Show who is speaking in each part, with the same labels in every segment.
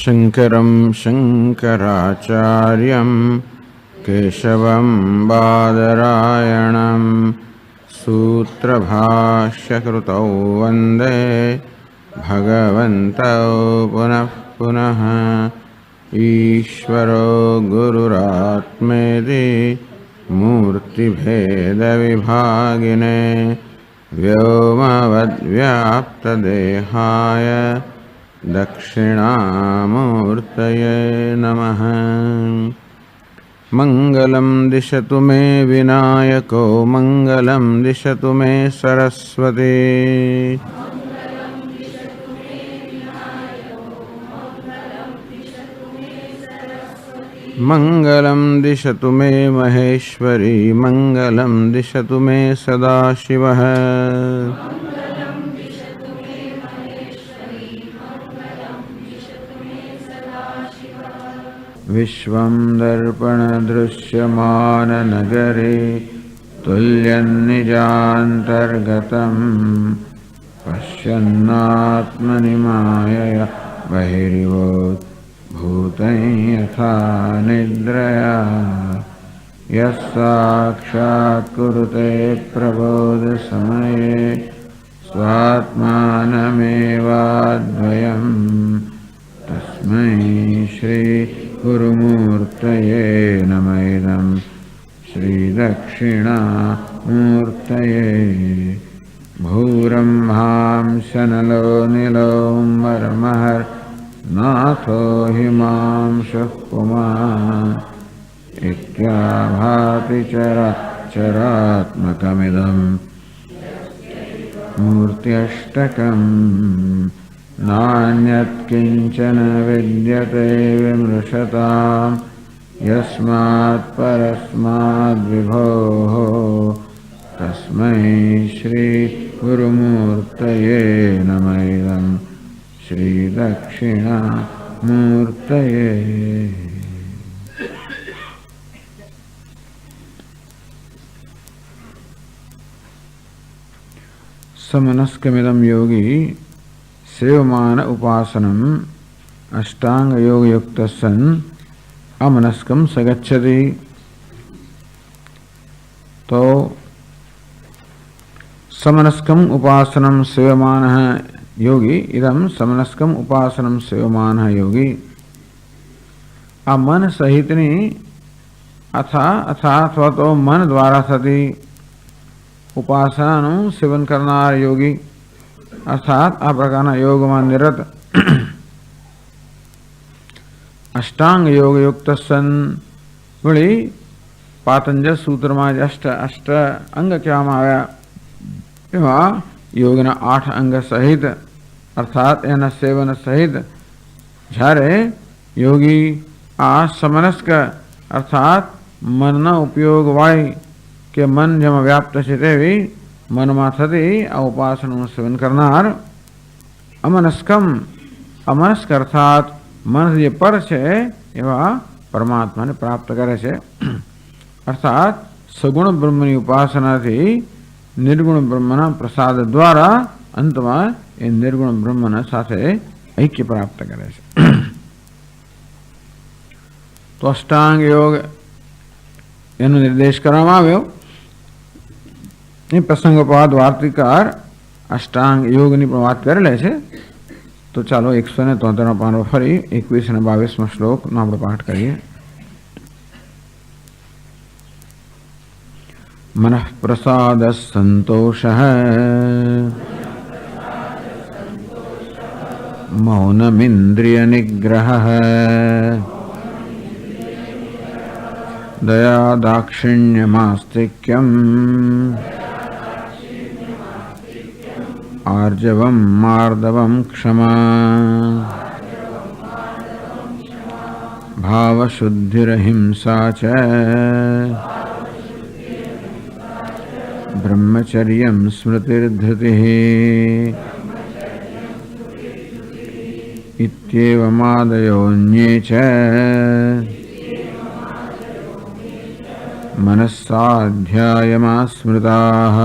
Speaker 1: शंकरं शंकराचार्यं केशवं बादरायणं सूत्रभाष्यकृतौ वन्दे भगवन्तौ पुनः पुनः। ईश्वरो गुरुरात्मेति मूर्तिभेदविभागिने व्योमवद्व्याप्तदेहाय दक्षिणामूर्तये नमः। मंगलं दिशतु मे विनायको मंगलं दिशतु मे सरस्वती। मंगलं दिशतु मे महेश्वरी मंगलं दिशतु मे सदाशिवः। विश्वं दर्पणदृश्यमाननगरे तुल्यन्निजान्तर्गतं पश्यन्नात्मनि मायया बहिर्भूतं भूतं यथा निद्रया। यः साक्षात् कुरुते प्रबोधसमये स्वात्मानमेवाद्वयं तस्मै श्री गुरुमूर्तये नमः। इदं श्रीदक्षिणामूर्तये। भूरम्भां शनलो नीलोऽम्बरमहर्नाथो हिमांशुः पुमान् इत्याभाति चराचरात्मकमिदं मूर्त्यष्टकम्। नान्यत्किञ्चन विद्यते विमृशतां यस्मात् परस्माद्विभोः तस्मै श्री गुरुमूर्तये नमः। इदं श्रीदक्षिणामूर्तये। समनस्कमिदं योगी सेवमान उपासनम अष्टांग योग युक्त सन अमनस्कम सगच्छति। तो समनस्कम उपासनम सेवमानः योगी इदम समनस्कम उपासनम सेवमानः योगी। आ मन सहितनी अथवा तो मन द्वारा थती उपासनाનું સેવન કરનાર યોગી अर्थात आ प्रकारना योगમાં નિરત अष्टांग योग युक्त सन। वળી પાતંજલ સૂત્રમાં અષ્ટ અંગ કહેવામાં આવ્યા એવા યોગના 8 અંગ સહિત અર્થાત એના સેવન સહિત જ્યારે યોગી આ સમનસ્ક અર્થાત મનના ઉપયોગ વાળી કે મન જેમાં વ્યાપ્ત છે તેવી મનમાં થતી આ ઉપાસનાનું સેવન કરનાર અમનસ્કમ અમનસ્ક અર્થાત મન જે પર છે એવા પરમાત્માને પ્રાપ્ત કરે છે। અર્થાત સગુણ બ્રહ્મની ઉપાસનાથી નિર્ગુણ બ્રહ્મના પ્રસાદ દ્વારા અંતમાં એ નિર્ગુણ બ્રહ્મના સાથે ऐक्य प्राप्त करे છે। તો અષ્ટાંગ યોગ એનો નિર્દેશ કરવામાં આવ્યો। प्रसंगोपात वार्तिकार अष्टांग योगनी पण वात करेले छे। तो चालो 173 पानो फरी 21 અને 22 श्लोक नो આપણે पाठ करिए। मनः प्रसादः सन्तोषः मौनमिन्द्रिय निग्रहः दया दाक्षिण्यमास्तिक्यम् आर्जवं मार्दवं क्षमा भावशुद्धिरहिंसा च ब्रह्मचर्यं स्मृतिर्धृतिः इत्येवमादयोऽन्ये च मनस्साध्यायमास्मृताः।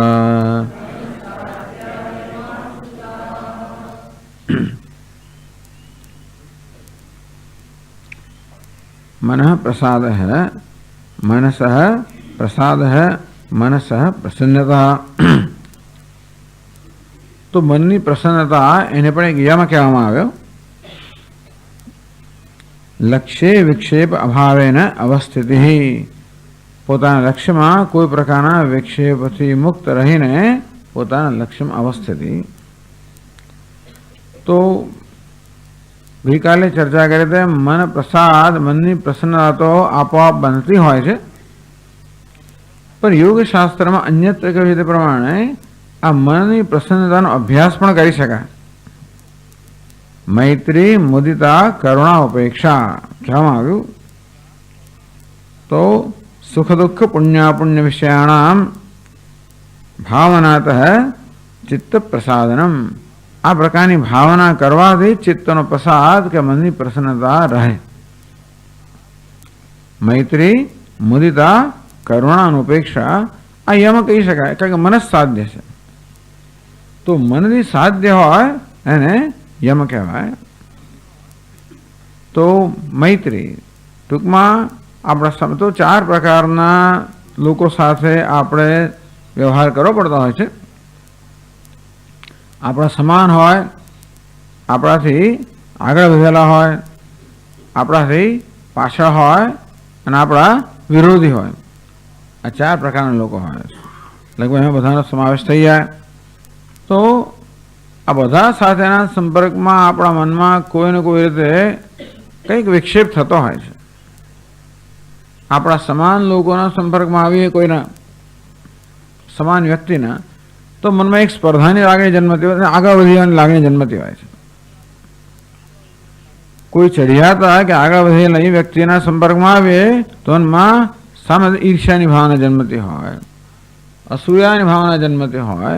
Speaker 1: मनः प्रसादः, मनसः प्रसादः, मनसः प्रसन्नता। तो मननी प्रसन्नता એને પણ એક યમ કહેવામાં આવ્યો. લક્ષ્ય વિક્ષેપ અભાવેન અવસ્થિતિ, પોતાના લક્ષ્યમાં કોઈ પ્રકારના વિક્ષેપથી મુક્ત રહીને પોતાના લક્ષ્યમાં અવસ્થિતિ. તો ગઈકાલે ચર્ચા કરી તે મન પ્રસાદ, મનની પ્રસન્નતા તો આપોઆપ બનતી હોય છે, પણ યોગશાસ્ત્રમાં અન્યત્ર કહ્યું તે પ્રમાણે આ મનની પ્રસન્નતાનો અભ્યાસ પણ કરી શકાય. મૈત્રી, મુદિતા, કરુણા, ઉપેક્ષા કહેવામાં આવ્યું. તો સુખ દુઃખ પુણ્યાપુણ્ય વિષયાણામ ભાવનાતઃ ચિત્ત પ્રસાદનમ, આ પ્રકારની ભાવના કરવાથી ચિત્તનો પ્રસાદ કે મનની પ્રસન્નતા રહે. મૈત્રી, મુદિતા, કરુણા અને ઉપેક્ષા આ યમ કહી શકાય, કારણ કે મન જ સાધ્ય છે. તો મનની સાધ્ય હોય એને યમ કહેવાય. તો મૈત્રી ટૂંકમાં આપણા તો 4 પ્રકારના લોકો સાથે આપણે વ્યવહાર કરવો પડતો હોય છે. આપણા સમાન હોય, આપણાથી આગળ વધેલા હોય, આપણાથી પાછળ હોય અને આપણા વિરોધી હોય. આ 4 પ્રકારના લોકો હોય. લગભગ એમાં બધાનો સમાવેશ થઈ જાય. તો આ બધા સાથેના સંપર્કમાં આપણા મનમાં કોઈને કોઈ રીતે કંઈક વિક્ષેપ થતો હોય છે. આપણા સમાન લોકોના સંપર્કમાં આવીએ, કોઈના સમાન વ્યક્તિના, તો મનમાં એક સ્પર્ધાની લાગણી જન્મતી હોય, આગળ વધવાની લાગણી જન્મતી હોય છે. કોઈ ચઢિયાતા કે આગળ વધેલા એ વ્યક્તિના સંપર્કમાં આવીએ તો મનમાં સામે ઈર્ષ્યાની ભાવના જન્મતી હોય, અસૂયાની ભાવના જન્મતી હોય,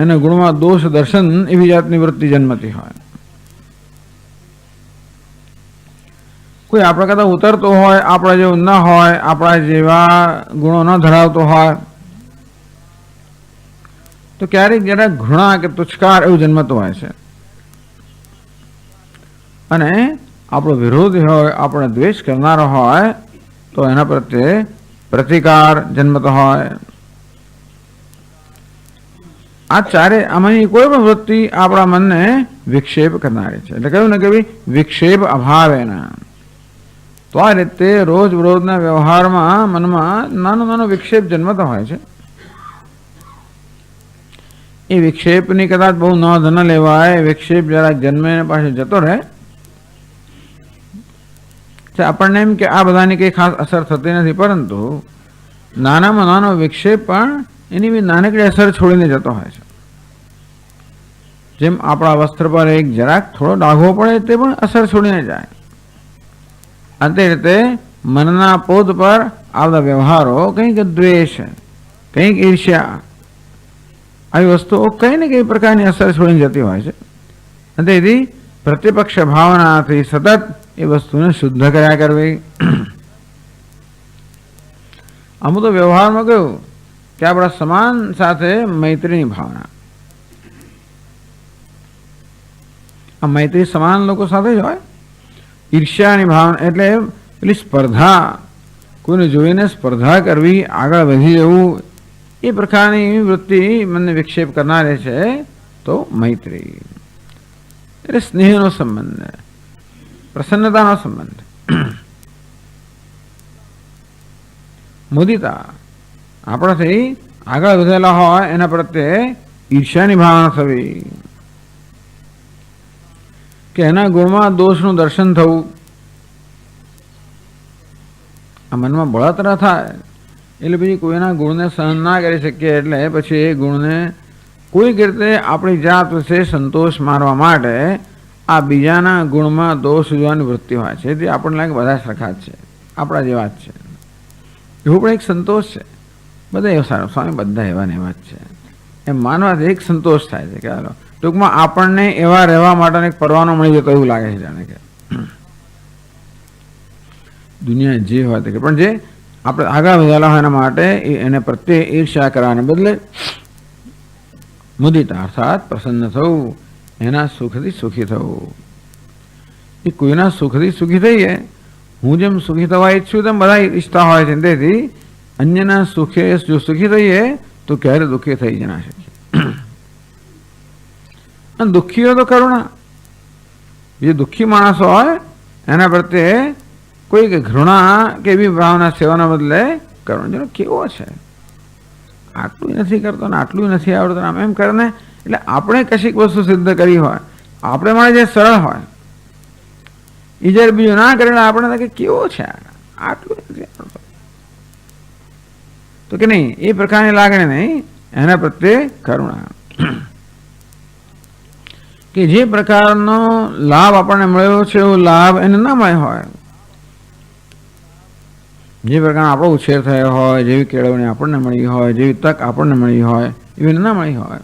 Speaker 1: એના ગુણમાં દોષ દર્શન એવી જાતની વૃત્તિ જન્મતી હોય. કોઈ આપણા કરતાં ઉતરતો હોય, આપણા જેવું ન હોય, આપણા જેવા ગુણો ન ધરાવતો હોય, તો ક્યારેક જરાક ઘૃણા કે તુચ્છકાર એવું જન્મતું હોય છે. અને આપણો વિરોધી હોય, આપણો દ્વેષ કરનારો હોય તો એના પ્રત્યે પ્રતિકાર જન્મતો હોય. આ ચારે આમાંની કોઈ પણ વૃત્તિ આપણા મનને વિક્ષેપ કરનારી છે. એટલે કહ્યું ને કે ભાઈ વિક્ષેપ અભાવેના. તો આ રીતે રોજબરોજના વ્યવહારમાં મનમાં નાનો નાનો વિક્ષેપ જન્મતો હોય છે. એ વિક્ષેપની કદાચ બહુ નોંધ ન લેવાય, વિક્ષેપ જરાક જન્મે પાછળ જતો રહે. આપણને એમ કે આ બધાની કંઈ ખાસ અસર થતી નથી, પરંતુ નાનામાં નાનો વિક્ષેપ પણ એની બી નાનકડી અસર છોડીને જતો હોય છે. જેમ આપણા વસ્ત્ર પર એક જરાક થોડો ડાઘો પડે તે પણ અસર છોડીને જાય. આ તે રીતે મનના પોત પર આવતા વ્યવહારો, કંઈક દ્વેષ, કંઈક ઈર્ષ્યા, આવી વસ્તુઓ કંઈ ને કઈ પ્રકારની અસર છોડીને જતી હોય છે. અને તેથી પ્રતિપક્ષ ભાવનાથી સતત એ વસ્તુને શુદ્ધ કર્યા કરવી. અમુક તો વ્યવહારમાં કહ્યું કે આપણા સમાન સાથે મૈત્રીની ભાવના. આ મૈત્રી સમાન લોકો સાથે જ હોય. ઈર્ષ્યાની ભાવના એટલે પેલી સ્પર્ધા, કોઈને જોઈને સ્પર્ધા કરવી, આગળ વધી જવું, એ પ્રકારની વૃત્તિ મને વિક્ષેપ કરનારી છે. તો મૈત્રી એટલે સ્નેહનો સંબંધ, પ્રસન્નતાનો સંબંધ. મુદિતા આપણાથી આગળ વધેલા હોય એના પ્રત્યે ઈર્ષ્યાની ભાવના થવી, કે એના ગુણમાં દોષનું દર્શન થવું. આ મનમાં બળતરા થાય એટલે પછી કોઈના ગુણને સહન ના કરી શકીએ, એટલે પછી એ ગુણને કોઈક રીતે આપણી જાત વિશે સંતોષ મારવા માટે આ બીજાના ગુણમાં દોષ જોવાની વૃત્તિ હોય છે. તે આપણને લાગે બધા સરખા જ છે, આપણા જેવા જ છે, એવું પણ એક સંતોષ છે. બધા એવા સારા સ્વામી, બધા એવા ને એવા જ છે એમ માનવાથી એક સંતોષ થાય છે. કે હાલો ટૂંકમાં આપણને એવા રહેવા માટેનો એક પરવાનો મળી જતો એવું લાગે છે, જાણે કે દુનિયા જે હોય તે. પણ જે આપણે આગળ વધેલા હોય એના માટે એને પ્રત્યે ઈર્ષ્યા કરવાને બદલે મુદિતા અર્થાત પ્રસન્ન થવું, એના સુખથી સુખી થવું. એ કોઈના સુખથી સુખી થઈએ હું જેમ સુખી થવા ઈચ્છું તેમ બધા ઈચ્છતા હોય છે. તેથી અન્યના સુખે જો સુખી થઈએ તો ક્યારે દુઃખી થઈ જ ના શકીએ. અને દુઃખીઓ તો કરુણા, જે દુઃખી માણસો હોય એના પ્રત્યે કોઈ ઘૃણા કે એવી ભાવના સેવાના બદલે કરુણા. જેનો કેવો છે, આટલું નથી કરતો ને આટલું નથી આવડતું આમ એમ કરે ને, એટલે આપણે કશીક વસ્તુ સિદ્ધ કરી હોય, આપણે માટે જે સરળ હોય એ જ્યારે બીજું ના કરે આપણે કે કેવો છે આટલું નથી આવડતું, તો કે નહીં એ પ્રકારની લાગણી નહીં, એના પ્રત્યે કરુણા. કે જે પ્રકારનો લાભ આપણને મળ્યો છે એવો લાભ એને ના મળ્યો હોય, જે પ્રકારનો આપણો ઉછેર થયો હોય, જેવી કેળવણી આપણને મળી હોય, જેવી તક આપણને મળી હોય એવી ના મળી હોય,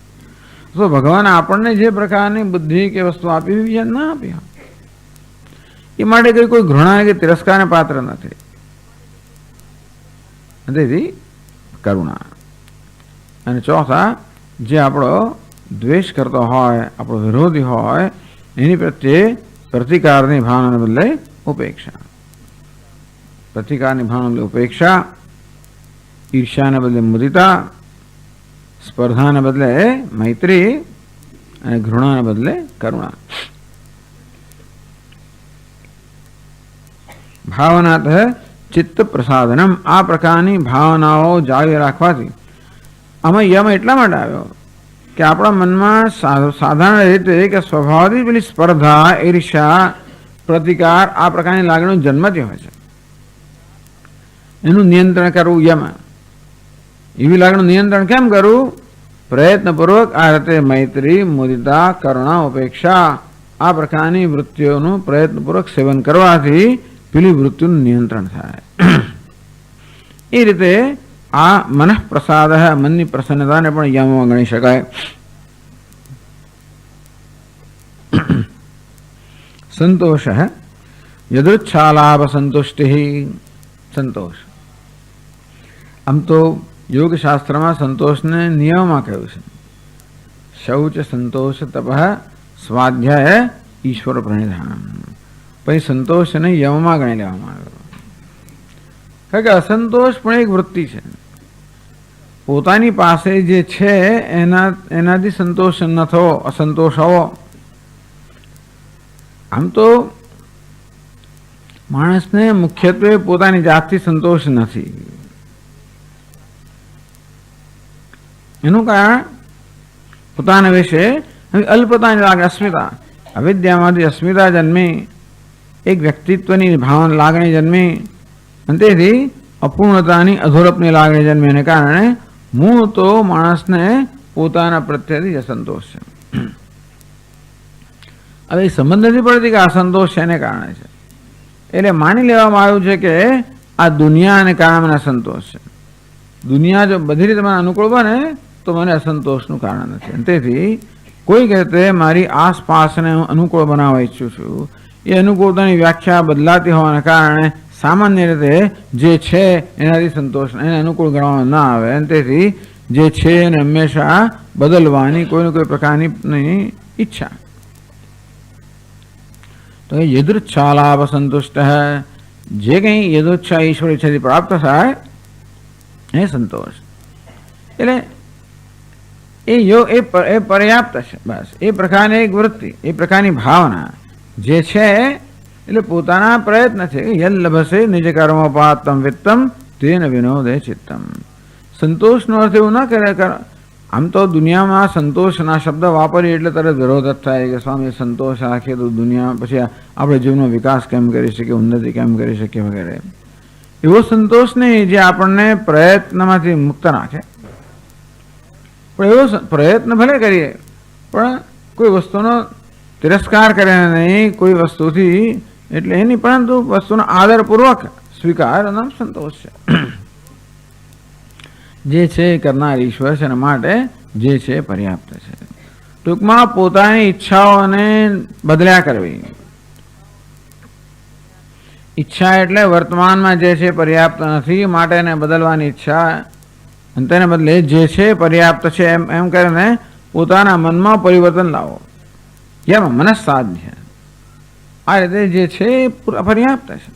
Speaker 1: તો ભગવાન આપણને જે પ્રકારની બુદ્ધિ કે વસ્તુ આપી બીજા ના આપી હોય, એ માટે કોઈ ઘૃણા કે તિરસ્કારને પાત્ર નથી. તેથી કરુણા. અને ચોથા, જે આપણો દ્વેષ કરતો હોય, આપણો વિરોધી હોય એની પ્રત્યે પ્રતિકારની ભાવનાને બદલે ઉપેક્ષા. પ્રતિકારની ભાવના બદલે ઉપેક્ષા, ઈર્ષ્યાને બદલે મુદિતા, સ્પર્ધાને બદલે મૈત્રી અને ઘૃણાને બદલે કરુણા. ભાવનાત ચિત્ત પ્રસાદનમ. આ પ્રકારની ભાવનાઓ જાળવી રાખવાથી આમાં યમ એટલા માટે આવ્યો કે આપણા મનમાં સાધારણ રીતે કે સ્વભાવથી પેલી સ્પર્ધા, ઈર્ષ્યા, પ્રતિકાર આ પ્રકારની લાગણીઓ જન્મતી હોય છે. એનું નિયંત્રણ કરવું યમ. એવી લાગણીનું નિયંત્રણ કેમ કરવું? પ્રયત્નપૂર્વક આ રીતે મૈત્રી, મુદિતા, કરુણા, ઉપેક્ષા આ પ્રકારની વૃત્તિઓનું પ્રયત્નપૂર્વક સેવન કરવાથી પેલી વૃત્તિનું નિયંત્રણ થાય. એ રીતે આ મનઃ પ્રસાદ, મનની પ્રસન્નતાને પણ યમમાં ગણી શકાય. સંતોષ યદૃચ્છાલાભ સંતુષ્ટિ. સંતોષ, આમ તો યોગશાસ્ત્રમાં સંતોષને નિયમમાં કહ્યું છે. શૌચ, સંતોષ, તપ, સ્વાધ્યાય, ઈશ્વર પ્રણિધાન. પછી સંતોષને યમમાં ગણી લેવામાં આવ્યો. કારણ કે અસંતોષ પણ એક વૃત્તિ છે. પોતાની પાસે જે છે એનાથી સંતોષ ન થવો, અસંતોષ હોવો. આમ તો માણસને મુખ્યત્વે પોતાની જાતથી સંતોષ નથી. એનું કારણ પોતાના વિશે અલ્પતાની લાગે, અસ્મિતા. અવિદ્યામાંથી અસ્મિતા જન્મી, એક વ્યક્તિત્વની ભાવના લાગણી જન્મી, અને તેથી અપૂર્ણતાની, અધૂરપની લાગણી જન્મી. એને કારણે મૂળ તો માણસને પોતાના પ્રત્યેથી અસંતોષ છે. હવે સંબંધ નથી પડતી કે અસંતોષ એને કારણે છે, એટલે માની લેવામાં આવ્યું છે કે આ દુનિયા અને કારણે અસંતોષ છે. દુનિયા જો બધી રીતે મને અનુકૂળ બને તો મને અસંતોષનું કારણ નથી. તેથી કોઈક રીતે મારી આસપાસને હું અનુકૂળ બનાવવા ઈચ્છું છું. એ અનુકૂળતાની વ્યાખ્યા બદલાતી હોવાના કારણે સામાન્ય રીતે જે છે એનાથી સંતોષ, એને અનુકૂળ ગણવામાં ના આવે. અને તેથી જે છે એને હંમેશા બદલવાની કોઈને કોઈ પ્રકારની ઈચ્છા. તો એ યદૃચ્છાલાભ સંતુષ્ટ, જે કંઈ યદોચ્છા ઈશ્વર ઈચ્છાથી પ્રાપ્ત થાય એ સંતોષ. એટલે એ પર્યાપ્ત છે. બસ એ પ્રકારની એક વૃત્તિ, એ પ્રકારની ભાવના જે છે એટલે પોતાના પ્રયત્ન છે. યલ લભસે નિજ કર્મોપાત્તમ વિત્તમ તેન વિનોદે ચિત્તમ. સંતોષનો અર્થ એવું ના કરે. આમ તો દુનિયામાં સંતોષના શબ્દ વાપરીએ એટલે તરત વિરોધ જ થાય કે સ્વામી સંતોષ રાખીએ તો દુનિયા પછી આપણે જીવનનો વિકાસ કેમ કરી શકીએ, ઉન્નતિ કેમ કરી શકીએ વગેરે. એવો સંતોષ નહીં જે આપણને પ્રયત્નમાંથી મુક્ત રાખે. પણ એવો પ્રયત્ન ભલે કરીએ પણ કોઈ વસ્તુનો તિરસ્કાર કરે નહીં, કોઈ વસ્તુથી એટલે એની, પરંતુ વસ્તુનો આદરપૂર્વક સ્વીકાર નામ સંતોષ છે. જે છે એ કરનાર ઈશ્વર છે, એના માટે જે છે પર્યાપ્ત છે. ટૂંકમાં પોતાની ઈચ્છાઓને બદલ્યા કરવી. ઈચ્છા એટલે વર્તમાનમાં જે છે પર્યાપ્ત નથી માટે એને બદલવાની ઈચ્છા, અને તેને બદલે જે છે પર્યાપ્ત છે એમ કરીને પોતાના મનમાં પરિવર્તન લાવો. જેમાં મનસ્સાધ્ય, આ રીતે જે છે એ પર્યાપ્ત છે.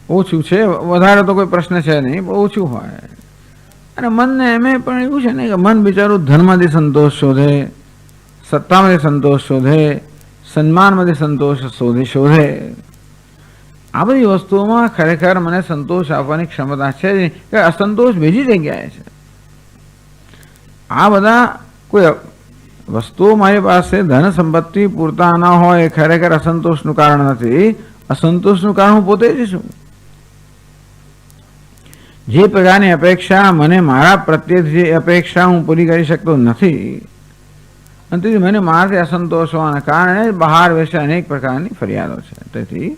Speaker 1: ઓછું છે, વધારે તો કોઈ પ્રશ્ન છે નહીં, પણ ઓછું હોય. અને મનને એમ પણ એવું છે ને કે મન બિચારું ધનમાંથી સંતોષ શોધે, સત્તામાંથી સંતોષ શોધે, સન્માનમાંથી સંતોષ શોધે. આ બધી વસ્તુઓમાં ખરેખર મને સંતોષ આપવાની ક્ષમતા છે કે અસંતોષ બીજી જગ્યાએ છે. આ બધા કોઈ વસ્તુઓ મારી પાસે ધન સંપત્તિ પૂરતા ન હોય એ ખરેખર અસંતોષનું કારણ નથી. અસંતોષનું કારણ હું પોતે જ છું. જે પ્રકારની અપેક્ષા મને મારા પ્રત્યે જે અપેક્ષા હું પૂરી કરી શકતો નથી, અને તેથી મને મારાથી અસંતોષ હોવાના કારણે બહાર વિશે અનેક પ્રકારની ફરિયાદો છે. તેથી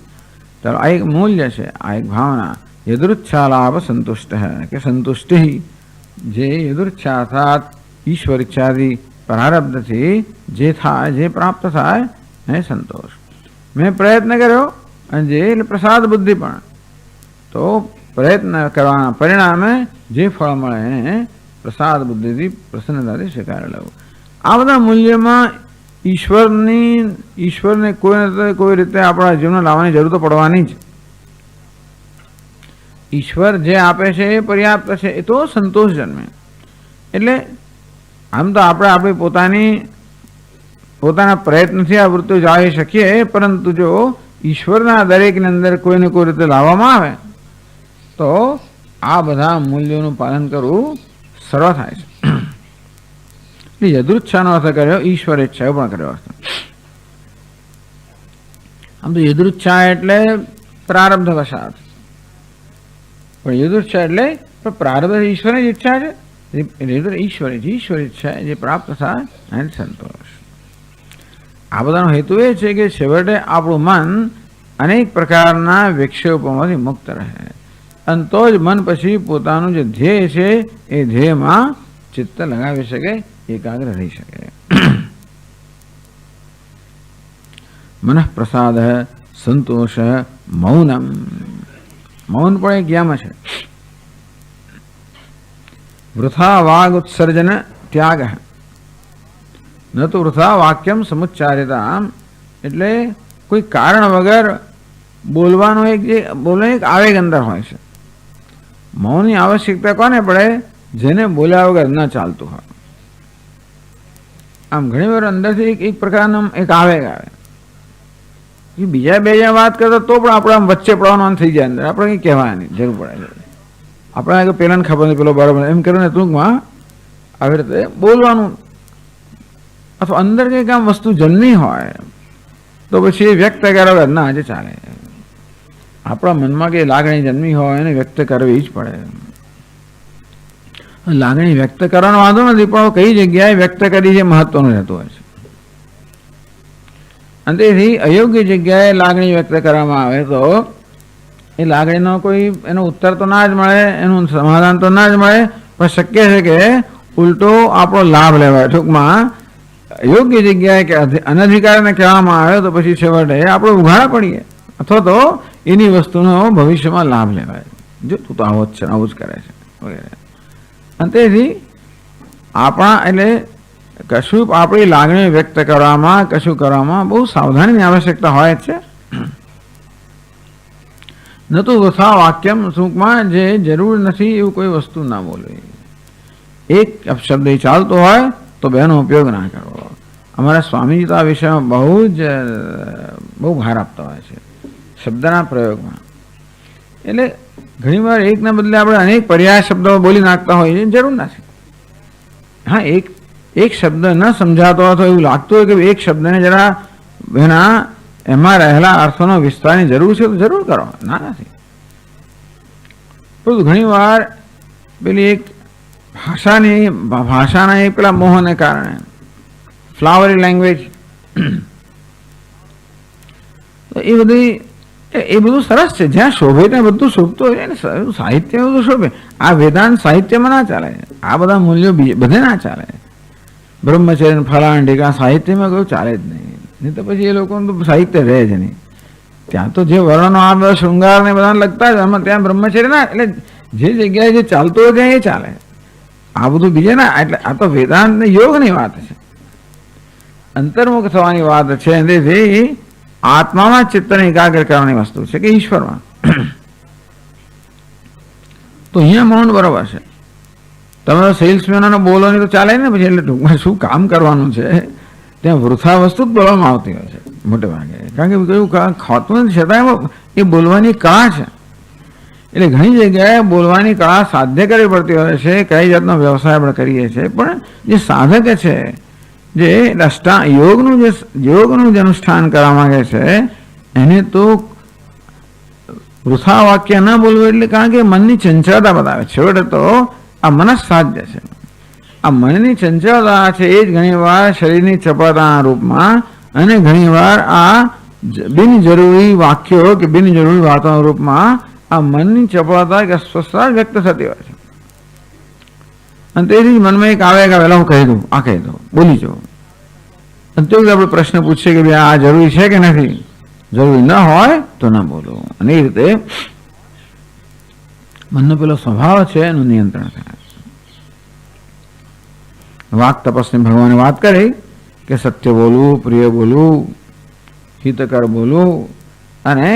Speaker 1: ચાલો આ એક મૂલ્ય છે, આ એક ભાવના યદૃચ્છા લાભ સંતુષ્ટ કે સંતુષ્ટિ, જે યદૃચ્છા અર્થાત ઈશ્વર ઈચ્છાથી પ્રારબ્ધથી જે થાય, જે પ્રાપ્ત થાય એ સંતોષ. મેં પ્રયત્ન કર્યો અને જે એટલે પ્રસાદ બુદ્ધિ પણ, તો પ્રયત્ન કરવાના પરિણામે જે ફળ મળે એને પ્રસાદ બુદ્ધિથી પ્રસન્નતાથી સ્વીકારી લેવું. આ બધા મૂલ્યમાં ઈશ્વરને કોઈ રીતે આપણા જીવનમાં લાવવાની જરૂર તો પડવાની જ. ઈશ્વર જે આપે છે એ પર્યાપ્ત છે, એ તો સંતોષ જન્મે. એટલે આમ તો આપણે આપણી પોતાના પ્રયત્નથી આ વૃત્તિઓ જાળવી શકીએ, પરંતુ જો ઈશ્વરના દરેકની અંદર કોઈને કોઈ રીતે લાવવામાં આવે તો આ બધા મૂલ્યોનું પાલન કરવું સરળ થાય છે. યદૃચ્છાનો અર્થ કર્યો, ઈશ્વર ઈચ્છા પણ કર્યો અર્થ. આમ તો યદૃચ્છા એટલે પ્રારબ્ધ વશાત, પણ યદૃચ્છા એટલે પ્રારબ્ધ ઈશ્વરની જ ઈચ્છા છે. ઈશ્વર ઈચ્છા જે પ્રાપ્ત થાય એને સંતોષ. આ બધાનો હેતુ એ છે કે છેવટે આપણું મન અનેક પ્રકારના વિક્ષેપોમાંથી મુક્ત રહે, અને તો જ મન પછી પોતાનું જે ધ્યેય છે એ ધ્યેયમાં ચિત્ત લગાવી શકે, એકાગ્ર રહી શકે. મન પ્રસાદ સંતોષ મૌનમ. મૌન પણ એક યમ છે. વૃથા વાગ ઉત્સર્જન ત્યાગ, ન તો વૃથા વાક્યમ સમુચ્ચારિતા. એટલે કોઈ કારણ વગર બોલવાનો એક આવેગ અંદર હોય છે. મૌનની આવશ્યકતા કોને પડે? જેને બોલ્યા વગર ન ચાલતું હોય. આમ ઘણી વાર અંદરથી એક પ્રકારનો એક આવેગ આવે. બીજા બે વાત કરતા તો પણ આપણે આમ વચ્ચે પડવાનું થઈ જાય, અંદર આપણે કંઈ કહેવાની જરૂર પડે. આપણે પેલાને ખબર નથી, પેલો બરાબર એમ કરીને ટૂંકમાં આવી રીતે બોલવાનું, અથવા અંદર કંઈક આમ વસ્તુ જન્મી હોય તો પછી એ વ્યક્ત કર્યા વગર ના આજે ચાલે. આપણા મનમાં કંઈ લાગણી જન્મી હોય એને વ્યક્ત કરવી જ પડે. લાગણી વ્યક્ત કરવાનો વાંધો નથી, પણ કઈ જગ્યાએ વ્યક્ત કરી છે મહત્વનું રહેતું હોય છે. અને તેથી અયોગ્ય જગ્યાએ લાગણી વ્યક્ત કરવામાં આવે તો એ લાગણીનો કોઈ એનો ઉત્તર તો ના જ મળે, એનું સમાધાન તો ના જ મળે, પણ શક્ય છે કે ઉલટો આપણો લાભ લેવાય. ટૂંકમાં યોગ્ય જગ્યાએ કે અનધિકારને કહેવામાં આવે તો પછી છેવટે આપણે ઉઘાડા પડીએ, અથવા તો એની વસ્તુનો ભવિષ્યમાં લાભ લેવાય. જો તું તો આવો જ છે, આવું જ કરે છે વગેરે. અને તેથી આપણા એટલે કશું આપણી લાગણી વ્યક્ત કરવામાં, કશું કરવામાં બહુ સાવધાનીની આવશ્યકતા હોય જ છે. ન તો વથા વાક્યમ, ટૂંકમાં જે જરૂર નથી એવું કોઈ વસ્તુ ના બોલવી. એક શબ્દ ચાલતો હોય તો બેનો ઉપયોગ ના કરવો. અમારા સ્વામીજી તો આ વિષયમાં બહુ ભાર આપતા હોય છે શબ્દના પ્રયોગમાં. એટલે ઘણીવાર એકના બદલે આપણે અનેક પર્યાય શબ્દો બોલી નાખતા હોઈએ, જરૂર નથી. હા, એક શબ્દ ન સમજાતો હોય તો એવું લાગતું હોય કે એક શબ્દને જરા એમાં રહેલા અર્થોનો વિસ્તારની જરૂર છે તો જરૂર કરો, ના નથી. પરંતુ ઘણી વાર પેલી એક ભાષાના એક પેલા મોહને કારણે ફ્લાવરી લેંગ્વેજ, તો એ બધું સરસ છે. જ્યાં શોભે ત્યાં બધું શોભતું હોય ને, સાહિત્ય બધું શોભે. આ વેદાંત સાહિત્યમાં ના ચાલે, આ બધા મૂલ્યો બધે ના ચાલે. બ્રહ્મચર્ય ફલાણ ઢીકા સાહિત્યમાં કોઈ ચાલે જ નહીં તો પછી એ લોકોનું તો સાહિત્ય રહે જ નહીં. ત્યાં તો જે વર્ણનો આ બધા શૃંગાર ને બધા લગતા જ, આમાં ત્યાં બ્રહ્મચર્ય ના, એટલે જે જગ્યાએ જે ચાલતું હોય ત્યાં એ ચાલે. આ બધું બીજે ના. એટલે આ તો વેદાંત ને યોગની વાત છે, અંતર્મુખ થવાની વાત છે. તેથી આત્મામાં ચિત્તને એકાગ્ર કરવાની વસ્તુ છે કે ઈશ્વરમાં. તો અહીંયા મૌન બરાબર છે. તમે સેલ્સમેનોને બોલો નહીં તો ચાલે ને પછી, એટલે ટૂંકમાં શું કામ કરવાનું છે ત્યાં વૃથા વસ્તુ જ બોલવામાં આવતી હોય છે મોટે ભાગે, કારણ કે કયું ખાતું નથી છતાં એ બોલવાની કળા છે. એટલે ઘણી જગ્યાએ બોલવાની કળા સાધ્ય કરવી પડતી હોય છે. કઈ જાતનો વ્યવસાય આપણે કરીએ છીએ, પણ જે સાધક છે, જે યોગનું જે અનુષ્ઠાન કરવા માંગે છે એને તો વૃથા વાક્ય ન બોલવું, એટલે કારણ કે મનની ચંચળતા બતાવે. છેવટે તો આ મનસ સાધ્ય છે. આ મનની ચંચળતા છે એ જ ઘણીવાર શરીરની ચપળતાના રૂપમાં અને ઘણીવાર આ બિનજરૂરી વાક્યો કે બિનજરૂરી વાતોના રૂપમાં આ મનની ચપળતા કે અસ્વસ્થતા વ્યક્ત થતી હોય છે. અને તેથી મનમાં એક આવે કે પહેલાં હું કહી દઉં, આ કહી દઉં, બોલી જાઉં. અને તો આપણે પ્રશ્ન પૂછીએ કે ભાઈ આ જરૂરી છે કે નથી, જરૂરી ન હોય તો ન બોલો. અને એ રીતે મનનો પેલો સ્વભાવ છે એનું નિયંત્રણ થાય. વાક તપસની ભગવાને વાત કરી કે સત્ય બોલવું, પ્રિય બોલવું, હિતકર બોલવું અને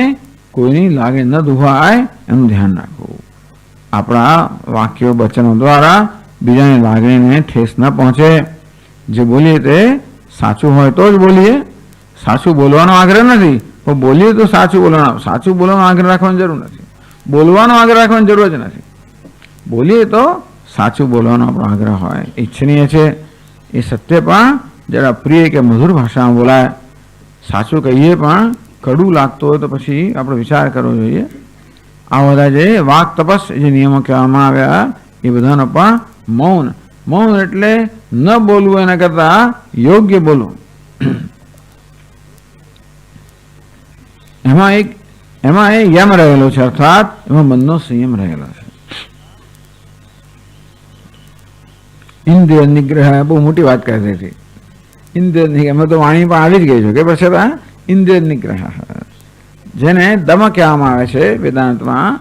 Speaker 1: કોઈની લાગે ન દુભાય એનું ધ્યાન રાખવું. આપણા વાક્યો વચનો દ્વારા બીજાની લાગણીને ઠેસ ન પહોંચે. જે બોલીએ તે સાચું હોય તો જ બોલીએ. સાચું બોલવાનો આગ્રહ નથી, પણ બોલીએ તો સાચું બોલવાનો આગ્રહ રાખવાની જરૂર નથી. બોલવાનો આગ્રહ રાખવાની જરૂર જ નથી. બોલીએ તો સાચું બોલવાનો આપણો આગ્રહ હોય, ઈચ્છનીય છે. એ સત્ય પણ જરા પ્રિય કે મધુર ભાષામાં બોલાય. સાચું કહીએ પણ કડવું લાગતું હોય તો પછી આપણે વિચાર કરવો જોઈએ. આ બધા જે વાક તપસ જે નિયમો કહેવામાં આવ્યા એ બધાનો પણ મૌન એટલે ન બોલવું, એના કરતાં યોગ્ય બોલવું. એમાં એ યમ રહેલો છે, અર્થાત એમાં મનનો સંયમ રહેલો છે. ઇન્દ્રિય નિગ્રહ બહુ મોટી વાત કરી હતી. ઇન્દ્રિય નિગ્રહ એમાં તો વાણી પણ આવી જ ગઈ છે કે પછી ઇન્દ્રિય નિગ્રહ, જેને દમ કહેવામાં આવે છે વેદાંતમાં.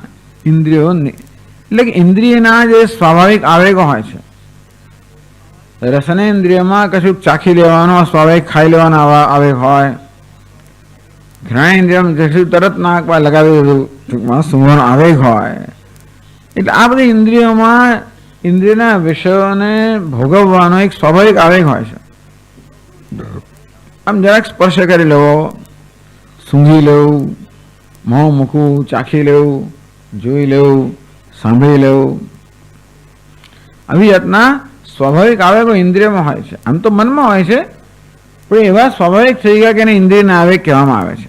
Speaker 1: ઇન્દ્રિયો એટલે કે ઇન્દ્રિયના જે સ્વાભાવિક આવેગો હોય છે. રસનેન્દ્રિયમાં કશું ચાખી લેવાનો સ્વાભાવિક ખાઈ લેવાનો આવેગ હોય. ઘ્રાણેન્દ્રિયમાં કશું તરત નાકમાં લગાવી દીધું ટૂંકમાં સૂંઘવાનો આવેગ હોય. એટલે આ બધી ઇન્દ્રિયોમાં ઇન્દ્રિયના વિષયોને ભોગવવાનો એક સ્વાભાવિક આવેગ હોય છે. આમ જરાક સ્પર્શ કરી લેવો, સૂંઘી લેવું, મોં મૂકવું, ચાખી લેવું, જોઈ લેવું, સાંભળી લેવું, આવી જાતના સ્વાભાવિક આવેગો ઇન્દ્રિયમાં હોય છે. આમ તો મનમાં હોય છે, પણ એવા સ્વાભાવિક થઈ ગયા કે એને ઇન્દ્રિયના આવેગ કહેવામાં આવે છે.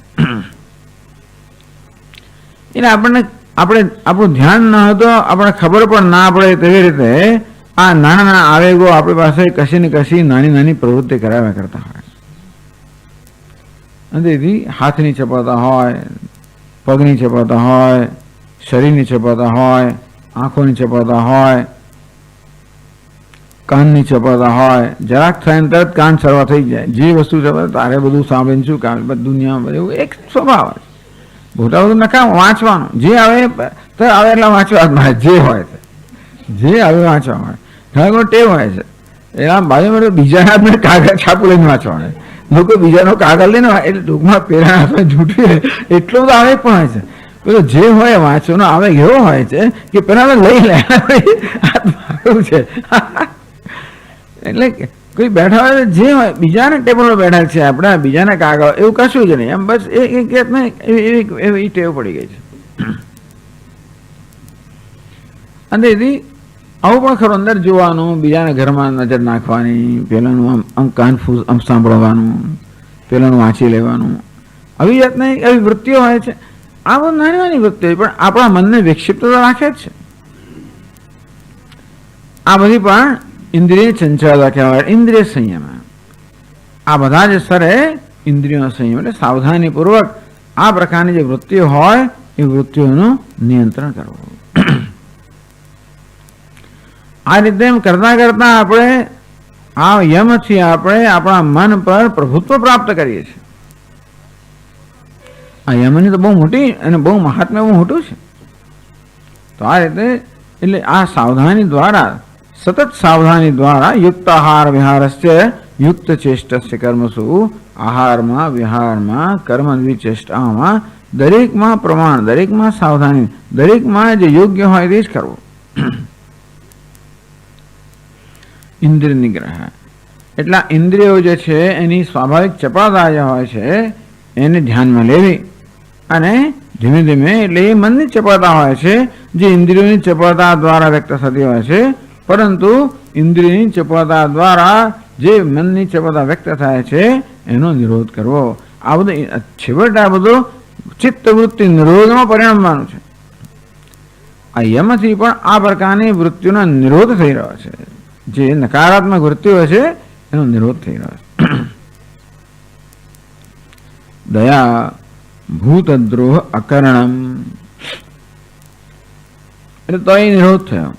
Speaker 1: એટલે આપણું ધ્યાન ન હતો, આપણે ખબર પણ ના પડે તેવી રીતે આ નાના આવેગો આપણી પાસે કશી ને કશી નાની પ્રવૃત્તિ કરાવ્યા કરતા હોય. અને તેથી હાથની ચપળતા હોય, પગની ચપળતા હોય, શરીરની ચપળતા હોય, આંખોની ચપળતા હોય, કાનની ચપળતા હોય. જરાક થાય તરત કાન સરવા થઈ જાય. જે વસ્તુ ચપળ તારે બધું સાંભળીને શું કામ, દુનિયામાં એવું એક સ્વભાવ હોય. મોટા બધું નકામ વાંચવાનું, જે આવે તો આવે એટલા વાંચવા, જે હોય જે આવે વાંચવા હોય. ઘણા કોઈ ટેવ હોય છે એના બાજુમાં બીજાના આપણે કાગળ છાપું લઈને વાંચવાનું. લોકો બીજાનો કાગળ લઈને એટલે ટૂંકમાં પેલા આપણે જૂઠવી એટલો બધો આવેગ પણ હોય છે. પેલો જે હોય વાંચવાનો આવેગ એવો હોય છે કે પેલા લઈ લે છે. એટલે કોઈ બેઠા હોય જે હોય બીજાના ટેબલ પર બેઠા છે, આપણે બીજાના કાગળ એવું કશું જ નહીં. એમ બસ એવી ટેવ પડી ગઈ છે. અને તેથી આવું પણ ખરું, અંદર જોવાનું, બીજાના ઘરમાં નજર નાખવાની, પેલાનું આમ કાન ફૂસ આમ સાંભળવાનું, પેલાનું વાંચી લેવાનું, આવી જાતની એવી વૃત્તિઓ હોય છે. આ બહુ નાની વૃત્તિઓ પણ આપણા મનને વિક્ષિપ્ત રાખે જ છે. આ બધી પણ ઇન્દ્રિય ચંચળતા કહેવાય, ઇન્દ્રિય સંયમ. આ બધા જ સ્તરે ઇન્દ્રિયો સંયમ એટલે સાવધાનીપૂર્વક આ પ્રકારની જે વૃત્તિઓ હોય એ વૃત્તિઓનું નિયંત્રણ કરવું. આ રીતે એમ કરતા કરતા આપણે આ યમથી આપણે આપણા મન પર પ્રભુત્વ પ્રાપ્ત કરીએ છીએ. આ યમની તો બહુ મોટી અને બહુ મહાત્મ્ય બહુ મોટું છે. તો આ રીતે એટલે આ સાવધાની દ્વારા, સતત સાવધાની દ્વારા યુક્ત આહાર વિહારસ્ય યુક્ત ચેષ્ટસ્ય કર્મસુ, આહારમાં, વિહારમાં, કર્મ વિચેષ્ટામાં દરેકમાં પ્રમાણ, દરેકમાં સાવધાની, દરેકમાં જે યોગ્ય હોય તે જ કરવું. ઇન્દ્રિય નિગ્રહ એટલા ઇન્દ્રિયો જે છે એની સ્વાભાવિક ચપળતા જે હોય છે એને ધ્યાનમાં લેવી અને ધીમે ધીમે એટલે એ મનની ચપળતા હોય છે જે ઇન્દ્રિયોની ચપળતા દ્વારા વ્યક્ત થતી હોય છે, પરંતુ ઇન્દ્રિયની ચપળતા દ્વારા જે મનની ચપળતા વ્યક્ત થાય છે એનો નિરોધ કરવો. આ બધું છેવટે આ બધું ચિત્તવૃત્તિ નિરોધમાં પરિણમવાનું છે. આ યમથી પણ આ પ્રકારની વૃત્તિનો નિરોધ થઈ રહ્યો છે. જે નકારાત્મક વૃત્તિઓ છે એનો નિરોધ થઈ રહ્યો છે. દયા ભૂતદ્રોહ અકર્ણમ એટલે તો એ નિરોધ થયો.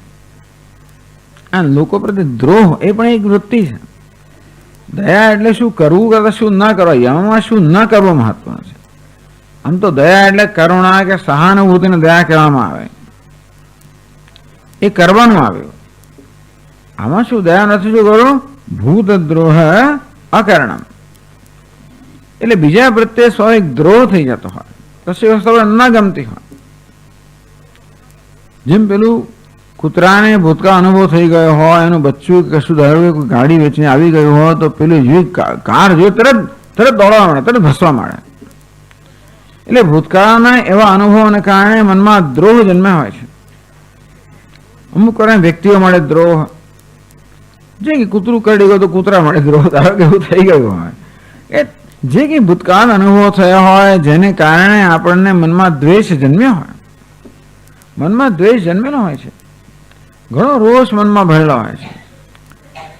Speaker 1: આ લોકો પ્રત્યે દ્રોહ એ પણ એક વૃત્તિ છે. દયા એટલે શું કરવું કરતા શું ન કરવા, યમમાં શું ન કરવો મહત્વનું છે. આમ તો દયા એટલે કરુણા કે સહાનુભૂતિને દયા કહેવામાં આવે, એ કરવાનું આવ્યું. આમાં શું દયા નથી શું કરું, ભૂતદ્રોહ અકર્ણમ એટલે બીજા પ્રત્યે સ્વાભાવિક દ્રોહ થઈ જતો હોય, કશી વસ્તુ ન ગમતી હોય. જેમ પેલું કૂતરાને ભૂતકાળ અનુભવ થઈ ગયો હોય, એનું બચ્ચું કશું ધારો કોઈ ગાડી વેચીને આવી ગયું હોય તો પેલું જેવી કાર જોઈ તરત દોડવા માંડે, તરત ભસવા માંડે. એટલે ભૂતકાળના એવા અનુભવોને કારણે મનમાં દ્રોહ જન્મ્યા હોય છે. અમુક વાર વ્યક્તિઓ મળે દ્રોહ, જે કે કૂતરું કરડી ગયું તો કૂતરા મળે દ્રોહ, ધારો કે એવું થઈ ગયું હોય. એ જે કંઈ ભૂતકાળ અનુભવ થયા હોય જેને કારણે આપણને મનમાં દ્વેષ જન્મ્યો હોય, મનમાં દ્વેષ જન્મેલો હોય છે, ઘણો રોષ મનમાં ભરેલો હોય છે.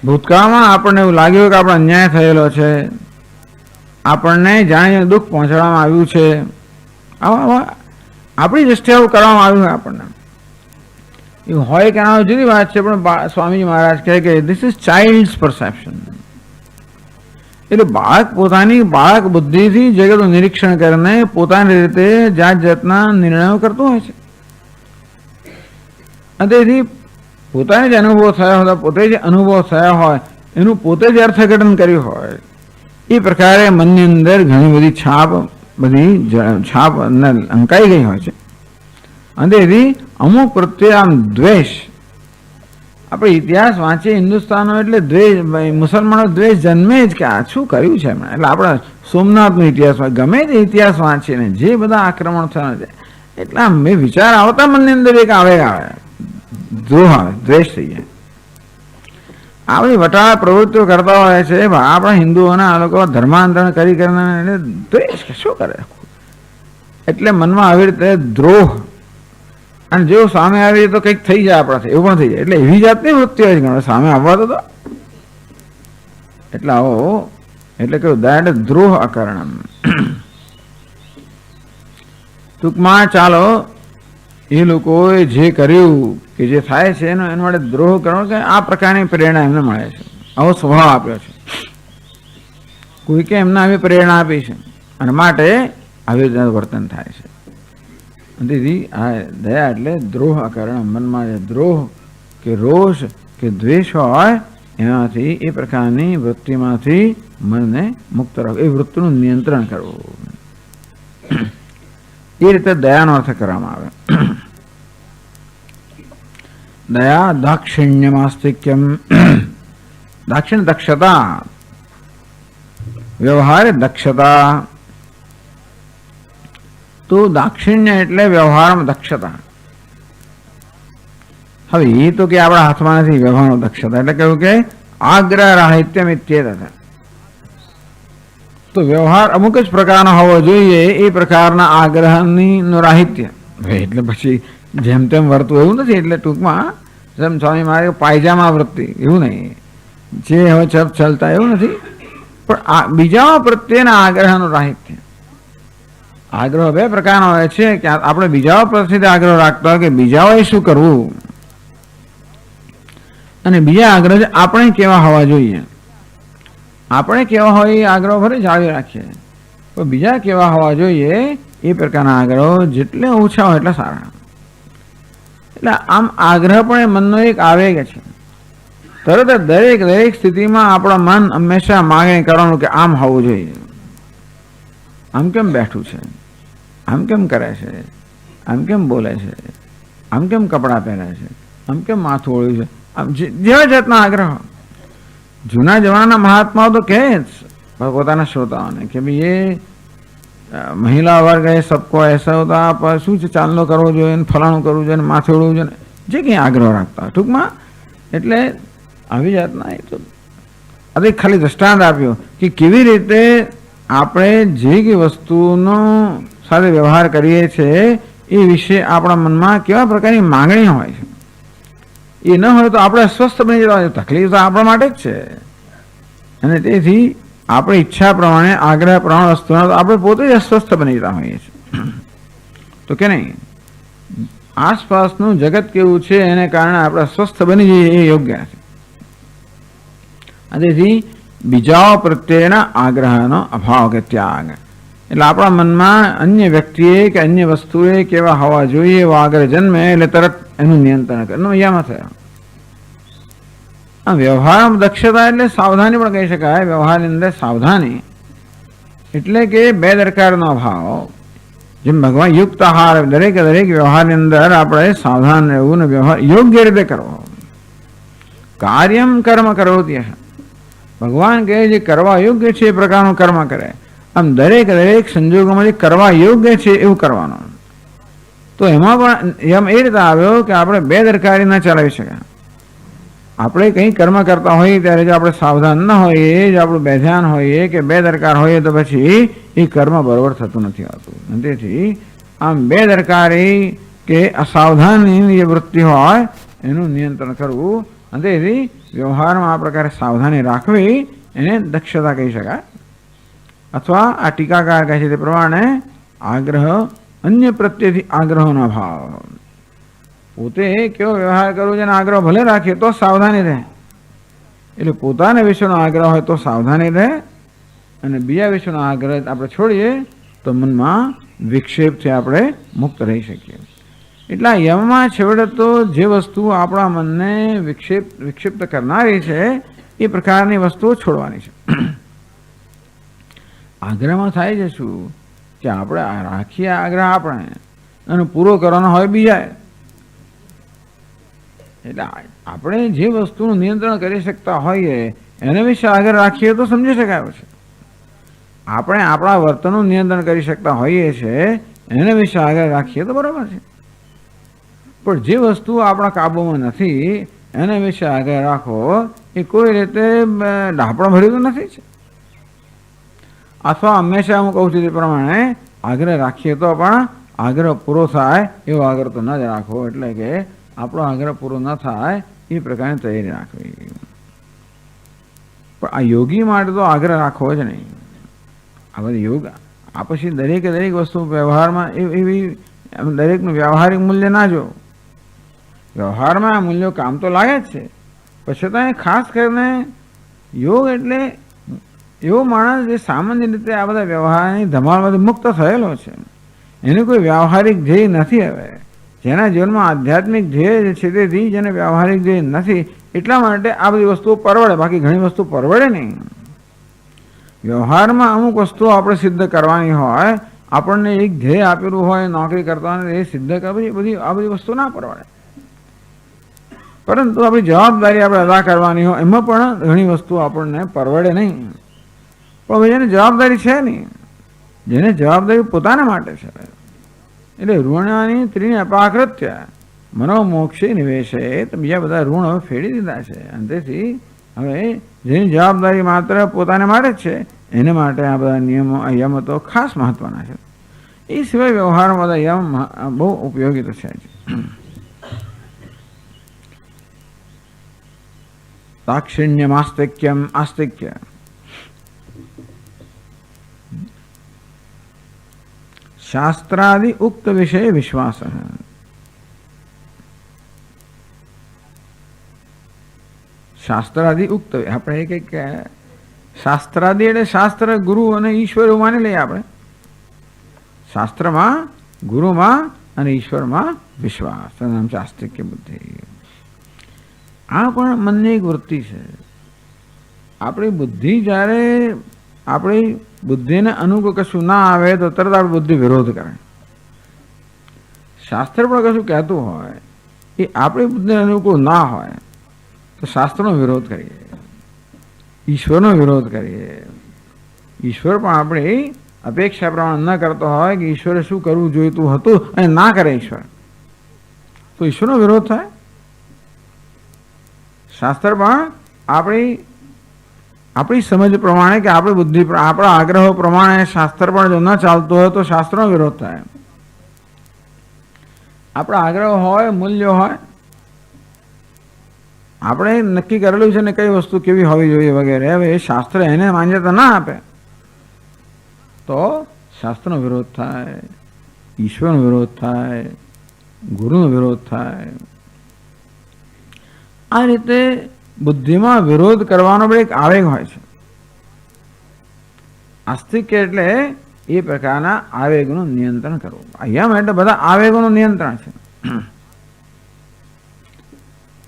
Speaker 1: ભૂતકાળમાં આપણને એવું લાગ્યું કે આપણો અન્યાય થયેલો છે, આપણને જાણીને દુઃખ પહોંચાડવામાં આવ્યું છે, આપણી દ્રષ્ટિએ આવું કરવામાં આવ્યું હોય આપણને. એવું હોય કે ના જુદી વાત છે, પણ સ્વામીજી મહારાજ કહે કે ધીસ ઇઝ ચાઇલ્ડ્સ પરસેપ્શન. એટલે બાળક પોતાની બાળક બુદ્ધિથી જગતનું નિરીક્ષણ કરીને પોતાની રીતે જાત જાતના નિર્ણયો કરતું હોય છે. અને તેથી પોતાને જે અનુભવ થયા હોય, પોતે જે અનુભવ થયા હોય એનું પોતે જ અર્થઘટન કર્યું હોય, એ પ્રકારે મનની અંદર ઘણી બધી છાપ અંકાઈ ગઈ હોય છે. અને તેથી અમુક પ્રત્યે આમ દ્વેષ, આપણે ઇતિહાસ વાંચીએ હિન્દુસ્તાનનો એટલે દ્વેષ, મુસલમાનો દ્વેષ જન્મે જ કે આ શું કર્યું છે એમણે. એટલે આપણા સોમનાથનો ઇતિહાસ હોય, ગમે તે ઇતિહાસ વાંચીને જે બધા આક્રમણ થયા છે એટલા મેં વિચાર આવતા મનની અંદર એક આવેગ આવે, દ્રોહ આવે, દ્વેષ થઈ જાય. આ બધી વટાળા પ્રવૃત્તિઓ કરતા હોય છે આપણા હિન્દુઓના. આ લોકો ધર્માંતરણ કરી કરીને દ્વેષ શું કરે, એટલે મનમાં આવી રીતે દ્રોહ, અને જેવું સામે આવી તો કંઈક થઈ જાય આપણાથી, એવું પણ થઈ જાય. એટલે એવી જાતની વૃત્તિ હોય છે સામે આવવા તો એટલે આવો એટલે કહ્યું દયા એટલે દ્રોહ અકર્ણમ. ટૂંકમાં ચાલો એ લોકોએ જે કર્યું કે જે થાય છે એનો માટે દ્રોહ કરવો, કે આ પ્રકારની પ્રેરણા એમને મળે છે, આવો સ્વભાવ આપ્યો છે, કોઈકે એમને આવી પ્રેરણા આપી છે અને માટે આવી રીતે વર્તન થાય છે. તેથી આ દયા એટલે દ્રોહ અકર્ણમ. મનમાં જે દ્રોહ કે રોષ કે દ્વેષ હોય એમાંથી, એ પ્રકારની વૃત્તિમાંથી મનને મુક્ત રાખવું, એ વૃત્તિનું નિયંત્રણ કરવું, એ રીતે દયાનો અર્થ કરવામાં આવે. દયા દાક્ષિણ્યમાસ્તિક્યમ, દાક્ષિણ્ય દક્ષતા, વ્યવહાર દક્ષતા. તો દાક્ષિણ્ય એટલે વ્યવહારમાં દક્ષતા. હવે એ તો કે આપણા હાથમાં નથી વ્યવહારનો દક્ષતા, એટલે કહ્યું કે આગ્રહ રાહિત્યમ ઇત્યેતત. તો વ્યવહાર અમુક જ પ્રકારનો હોવો જોઈએ, એ પ્રકારના આગ્રહની રાહિત્ય. એટલે પછી જેમ તેમ વર્તવું એવું નથી. એટલે ટૂંકમાં જેમ સ્વામી મારે પાયજામા વૃત્તિ એવું નહીં, જે હવે ચપ ચાલતા એવું નથી, પણ બીજાઓ પ્રત્યેના આગ્રહનું રાહિત્ય. આગ્રહ બે પ્રકારનો હોય છે કે આપણે બીજાઓ પ્રત્યે આગ્રહ રાખતા હોય કે બીજાઓએ શું કરવું, અને બીજા આગ્રહ છે આપણે કેવા હોવા જોઈએ. આપણે કેવા હોય એ આગ્રહ ભલે જાળવી રાખીએ, પણ બીજા કેવા હોવા જોઈએ એ પ્રકારના આગ્રહો જેટલે ઓછા હોય એટલે સારા. એટલે આમ આગ્રહ પણ એ મનનો એક આવેગ છે. તરત દરેક સ્થિતિમાં આપણા મન હંમેશા માગણી કરવાનું કે આમ હોવું જોઈએ, આમ કેમ બેઠું છે, આમ કેમ કરે છે, આમ કેમ બોલે છે, આમ કેમ કપડાં પહેરે છે, આમ કેમ માથું ઓળ્યું છે, આમ જેવા જાતના આગ્રહ. જૂના જમાનાના મહાત્માઓ તો કહે જ પોતાના શ્રોતાઓને કે ભાઈ એ મહિલા વર્ગ એ સબકો એસા હોતા, પર શું છે ચાંદલો કરવો જોઈએ ને ફલાણું કરવું જોઈએ ને માથે ઓળવું જોઈએ, જે કંઈ આગ્રહ રાખતા હોય ટૂંકમાં. એટલે આવી જાતના એ તો આજે ખાલી દ્રષ્ટાંત આપ્યો કે કેવી રીતે આપણે જે કંઈ વસ્તુનો સાથે વ્યવહાર કરીએ છીએ એ વિશે આપણા મનમાં કેવા પ્રકારની માંગણી હોય છે. એ ન હોય તો આપણે અસ્વસ્થ બની જતા હોય. તકલીફ તો આપણા માટે જ છે, અને તેથી આપણી ઈચ્છા પ્રમાણે આગ્રહ પ્રમાણે વસ્તુના તો આપણે પોતે જ અસ્વસ્થ બની જતા હોઈએ છીએ. તો કે નહીં, આસપાસનું જગત કેવું છે એને કારણે આપણે અસ્વસ્થ બની જઈએ એ યોગ્ય છે. તેથી બીજાઓ પ્રત્યેના આગ્રહનો અભાવ કે ત્યાગ, એટલે આપણા મનમાં અન્ય વ્યક્તિએ કે અન્ય વસ્તુએ કેવા હોવા જોઈએ એવો આગ્રહ જન્મે એટલે તરત એનું નિયંત્રણ કરે, યમાં થયા. વ્યવહારમાં દક્ષતા એટલે સાવધાની પણ કહી શકાય. વ્યવહારની અંદર સાવધાની એટલે કે બેદરકારનો અભાવ. જેમ ભગવાન યુક્ત આહાર, દરેક વ્યવહારની અંદર આપણે સાવધાન રહેવું ને વ્યવહાર યોગ્ય રીતે કરવો. કાર્યમ કર્મ કરોતિ, ભગવાન કહે જે કરવા યોગ્ય છે એ પ્રકારનું કર્મ કરે. આમ દરેક સંજોગોમાં જે કરવા યોગ્ય છે એવું કરવાનું. તો એમાં પણ એમ એ રીતે આવ્યો કે આપણે બેદરકારી ન ચલાવી શકાય. આપણે કંઈ કર્મ કરતા હોઈએ ત્યારે જો આપણે સાવધાન ન હોઈએ, જો આપણું બેધ્યાન હોઈએ કે બેદરકાર હોઈએ તો પછી એ કર્મ બરોબર થતું નથી આવતું. તેથી આમ બેદરકારી કે અસાવધાની જે વૃત્તિ હોય એનું નિયંત્રણ કરવું, અને તેથી વ્યવહારમાં આ પ્રકારે સાવધાની રાખવી એને દક્ષતા કહી શકાય. અથવા આ ટીકાકાર કહે છે તે પ્રમાણે આગ્રહ, અન્ય પ્રત્યેથી આગ્રહોનો ભાવ. પોતે કેવો વ્યવહાર કરવો છે અને આગ્રહ ભલે રાખીએ તો સાવધાની રહે. એટલે પોતાના વિશેનો આગ્રહ હોય તો સાવધાની રહે, અને બીજા વિશેનો આગ્રહ આપણે છોડીએ તો મનમાં વિક્ષેપથી આપણે મુક્ત રહી શકીએ. એટલા યમમાં છેવટે તો જે વસ્તુ આપણા મનને વિક્ષિપ્ત કરનારી છે એ પ્રકારની વસ્તુઓ છોડવાની છે. આગ્રહમાં થાય છે શું કે આપણે રાખીએ આગ્રહ આપણે અને પૂરો કરવાનો હોય બીજા. એટલે આપણે જે વસ્તુનું નિયંત્રણ કરી શકતા હોઈએ એના વિશે આગ્રહ રાખીએ તો સમજી શકાય છે. આપણે આપણા વર્તનનું નિયંત્રણ કરી શકતા હોઈએ છીએ એના વિશે આગ્રહ રાખીએ તો બરાબર છે. પણ જે વસ્તુ આપણા કાબુમાં નથી એના વિશે આગ્રહ રાખો એ કોઈ રીતે ડાપણ ભર્યું તો નથી છે. અથવા હંમેશા હું કહું છું તે પ્રમાણે આગ્રહ રાખીએ તો પણ આગ્રહ પૂરો થાય એવો આગ્રહ તો ન જ રાખવો. એટલે કે આપણો આગ્રહ પૂરો ન થાય એ પ્રકારની તૈયારી રાખવી. પણ આ યોગી માટે તો આગ્રહ રાખવો જ નહીં. આ બધી યોગ આ પછી દરેક વસ્તુ વ્યવહારમાં એવી દરેકનું વ્યવહારિક મૂલ્ય ના જો. વ્યવહારમાં આ મૂલ્યો કામ તો લાગે જ છે, પણ છતાં ખાસ કરીને યોગ એટલે એવો માણસ જે સામાન્ય રીતે આ બધા વ્યવહારની ધમાલમાંથી મુક્ત થયેલો છે, એનું કોઈ વ્યવહારિક ધ્યેય નથી. હવે જેના જીવનમાં આધ્યાત્મિક ધ્યેય જે છે તેથી જેને વ્યવહારિક ધ્યેય નથી એટલા માટે આ બધી વસ્તુઓ પરવડે, બાકી ઘણી વસ્તુ પરવડે નહીં. વ્યવહારમાં અમુક વસ્તુઓ આપણે સિદ્ધ કરવાની હોય, આપણને એક ધ્યેય આપેલું હોય નોકરી કરતા એ સિદ્ધ કરવી, આ બધી વસ્તુ ના પરવડે. પરંતુ આપણી જવાબદારી આપણે અદા કરવાની હોય એમાં પણ ઘણી વસ્તુ આપણને પરવડે નહીં. પણ જેને જવાબદારી છે નહીં, જેને જવાબદારી પોતાના માટે છે, એટલે ઋણાની ત્રીને અપાકૃત્ય મનોમોક્ષે નિવેશે, તો બીજા બધા ઋણ હવે ફેડી દીધા છે. અને તેથી હવે જેની જવાબદારી માત્ર પોતાના માટે જ છે એને માટે આ બધા નિયમો યમ તો ખાસ મહત્વના છે. એ સિવાય વ્યવહારમાં બધા યમ બહુ ઉપયોગી તો છે. દાક્ષિણ્યમ આસ્તિક્ય, શાસ્ત્રાદિ ઉક્ત વિષય વિશ્વાસ. શાસ્ત્રાદિ ઉક્ત આપણે કંઈક શાસ્ત્રાદિ એટલે શાસ્ત્ર, ગુરુ અને ઈશ્વર એવું માની લઈએ આપણે. શાસ્ત્રમાં, ગુરુમાં અને ઈશ્વરમાં વિશ્વાસ, નામ છે આસ્તિક્ય બુદ્ધિ. આ પણ મનની એક વૃત્તિ છે. આપણી બુદ્ધિ જ્યારે આપણી બુદ્ધિને અનુકૂળ કશું ના આવે તો તરત આપણી બુદ્ધિ વિરોધ કરે. શાસ્ત્ર પણ કશું કહેતું હોય એ એ આપણી બુદ્ધિને અનુકૂળ ના હોય તો શાસ્ત્રનો વિરોધ કરીએ, ઈશ્વરનો વિરોધ કરીએ. ઈશ્વર પણ આપણી અપેક્ષા પ્રમાણે ન કરતો હોય કે ઈશ્વરે શું કરવું જોઈતું હતું અને ના કરે ઈશ્વર, તો ઈશ્વરનો વિરોધ થાય. શાસ્ત્ર પણ આપણી સમજ પ્રમાણે કે આપણી બુદ્ધિ આપણા આગ્રહો પ્રમાણે શાસ્ત્ર પણ જો ન ચાલતું હોય તો શાસ્ત્રનો વિરોધ થાય. આપણા આગ્રહ હોય, મૂલ્યો હોય, આપણે નક્કી કરેલું છે ને કઈ વસ્તુ કેવી હોવી જોઈએ વગેરે, હવે એ શાસ્ત્ર એને માન્યતા ના આપે તો શાસ્ત્રનો વિરોધ થાય, ઈશ્વરનો વિરોધ થાય, ગુરુનો વિરોધ થાય. આ રીતે બુદ્ધિમાં વિરોધ કરવાનો પણ એક આવેગ હોય છે. આસ્તિક એટલે એ પ્રકારના આવેગનું નિયંત્રણ કરવું. અહીંયા એટલે બધા આવેગોનું નિયંત્રણ છે.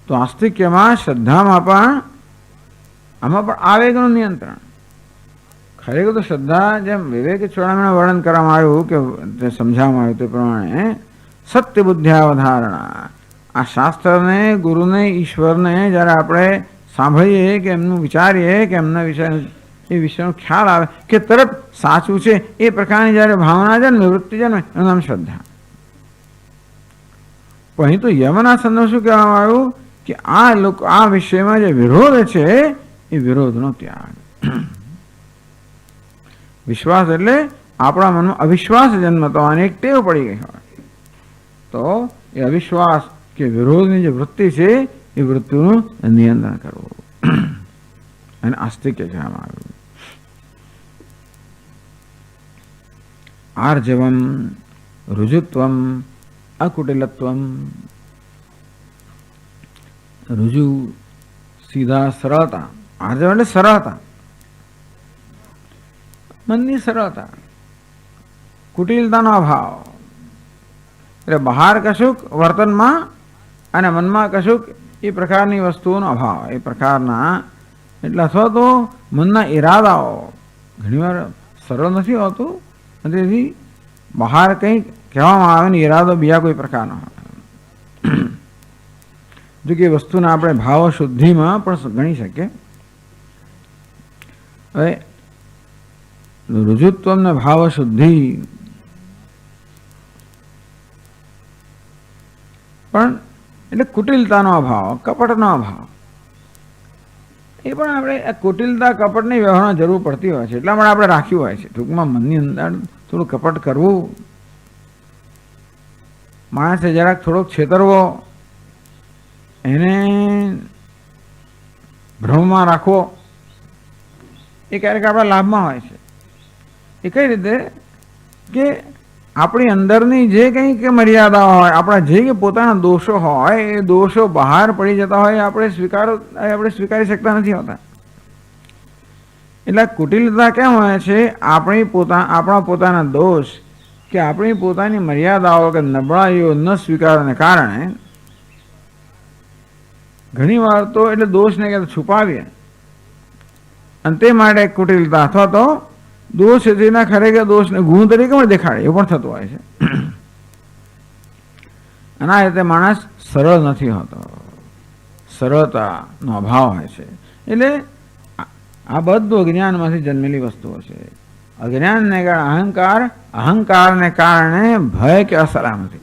Speaker 1: તો આસ્તિક્યમાં, શ્રદ્ધામાં પણ આમાં પણ આવેગનું નિયંત્રણ. ખરેખર તો શ્રદ્ધા જેમ વિવેક ચોડામણીમાં વર્ણન કરવામાં આવ્યું કે સમજાવવામાં આવ્યું તે પ્રમાણે સત્ય બુદ્ધિયાવધારણા. આ શાસ્ત્રને, ગુરુને, ઈશ્વરને જ્યારે આપણે સાંભળીએ કે એમનું વિચારીએ કે એમના વિશે એ વિષયનો ખ્યાલ આવે કે તરત સાચું છે એ પ્રકારની જ્યારે ભાવના જન્મે, વૃત્તિ જન્મે, એનું નામ શ્રદ્ધા. પણ અહીં તો યમના સંદર્ભમાં શું કહેવામાં આવ્યું કે આ લોકો આ વિષયમાં જે વિરોધ છે એ વિરોધનો ત્યાગ. વિશ્વાસ એટલે આપણા મનમાં અવિશ્વાસ જન્મવાની એક ટેવ પડી ગઈ હોય તો એ અવિશ્વાસ કે વિરોધની જે વૃત્તિ છે એ વૃત્તિનું નિયંત્રણ કરવું અને આસ્તિક્ય કહેવામાં આવ્યું. આર્જવમ, રુજુત્વમ, અકુટિલત્વમ. રુજુ સીધા સરળતા. આર્જવ એટલે સરળતા, મનની સરળતા. કુટિલતાનો અભાવ એટલે બહાર કશુંક વર્તનમાં અને મનમાં કશુંક એ પ્રકારની વસ્તુઓનો અભાવ, એ પ્રકારના એટલે અથવા તો મનના ઈરાદાઓ ઘણીવાર સરળ નથી હોતું, તેથી બહાર કંઈક કહેવામાં આવે ને ઈરાદો બીજા કોઈ પ્રકારનો હોય. જો કે વસ્તુના આપણે ભાવ શુદ્ધિમાં પણ ગણી શકીએ. હવે રુજુત્વમ ને ભાવ શુદ્ધિ પણ એટલે કુટિલતાનો અભાવ, કપટનો અભાવ. એ પણ આપણે કુટિલતા, કપટની વ્યવહારમાં જરૂર પડતી હોય છે, એટલા માટે આપણે રાખ્યું હોય છે. ટૂંકમાં મનની અંદર થોડું કપટ કરવું, માણસે જરાક થોડોક છેતરવો, એને ભ્રમમાં રાખવો, એ ક્યારેક આપણા લાભમાં હોય છે. એ કઈ રીતે કે આપણી અંદરની જે કંઈક મર્યાદાઓ હોય, આપણા જે કે પોતાના દોષો હોય, એ દોષો બહાર પડી જતા હોય, આપણે સ્વીકારી શકતા નથી હોતા. એટલે કુટિલતા કેમ હોય છે? આપણા પોતાના દોષ કે આપણી પોતાની મર્યાદાઓ કે નબળાઈઓ ન સ્વીકારવાને કારણે ઘણી વાર તો એટલે દોષને કે છુપાવીએ અને તે માટે કુટિલતા અથવા તો દોષ જેના ખરેખર દોષને ગુણ તરીકે પણ દેખાડે એવું પણ થતું હોય છે. અને આ રીતે માણસ સરળ નથી હોતો, સરળતાનો અભાવ હોય છે. એટલે આ બધું અજ્ઞાનમાંથી જન્મેલી વસ્તુઓ છે. અજ્ઞાનને કારણે અહંકારને કારણે ભય કે અસલામતી.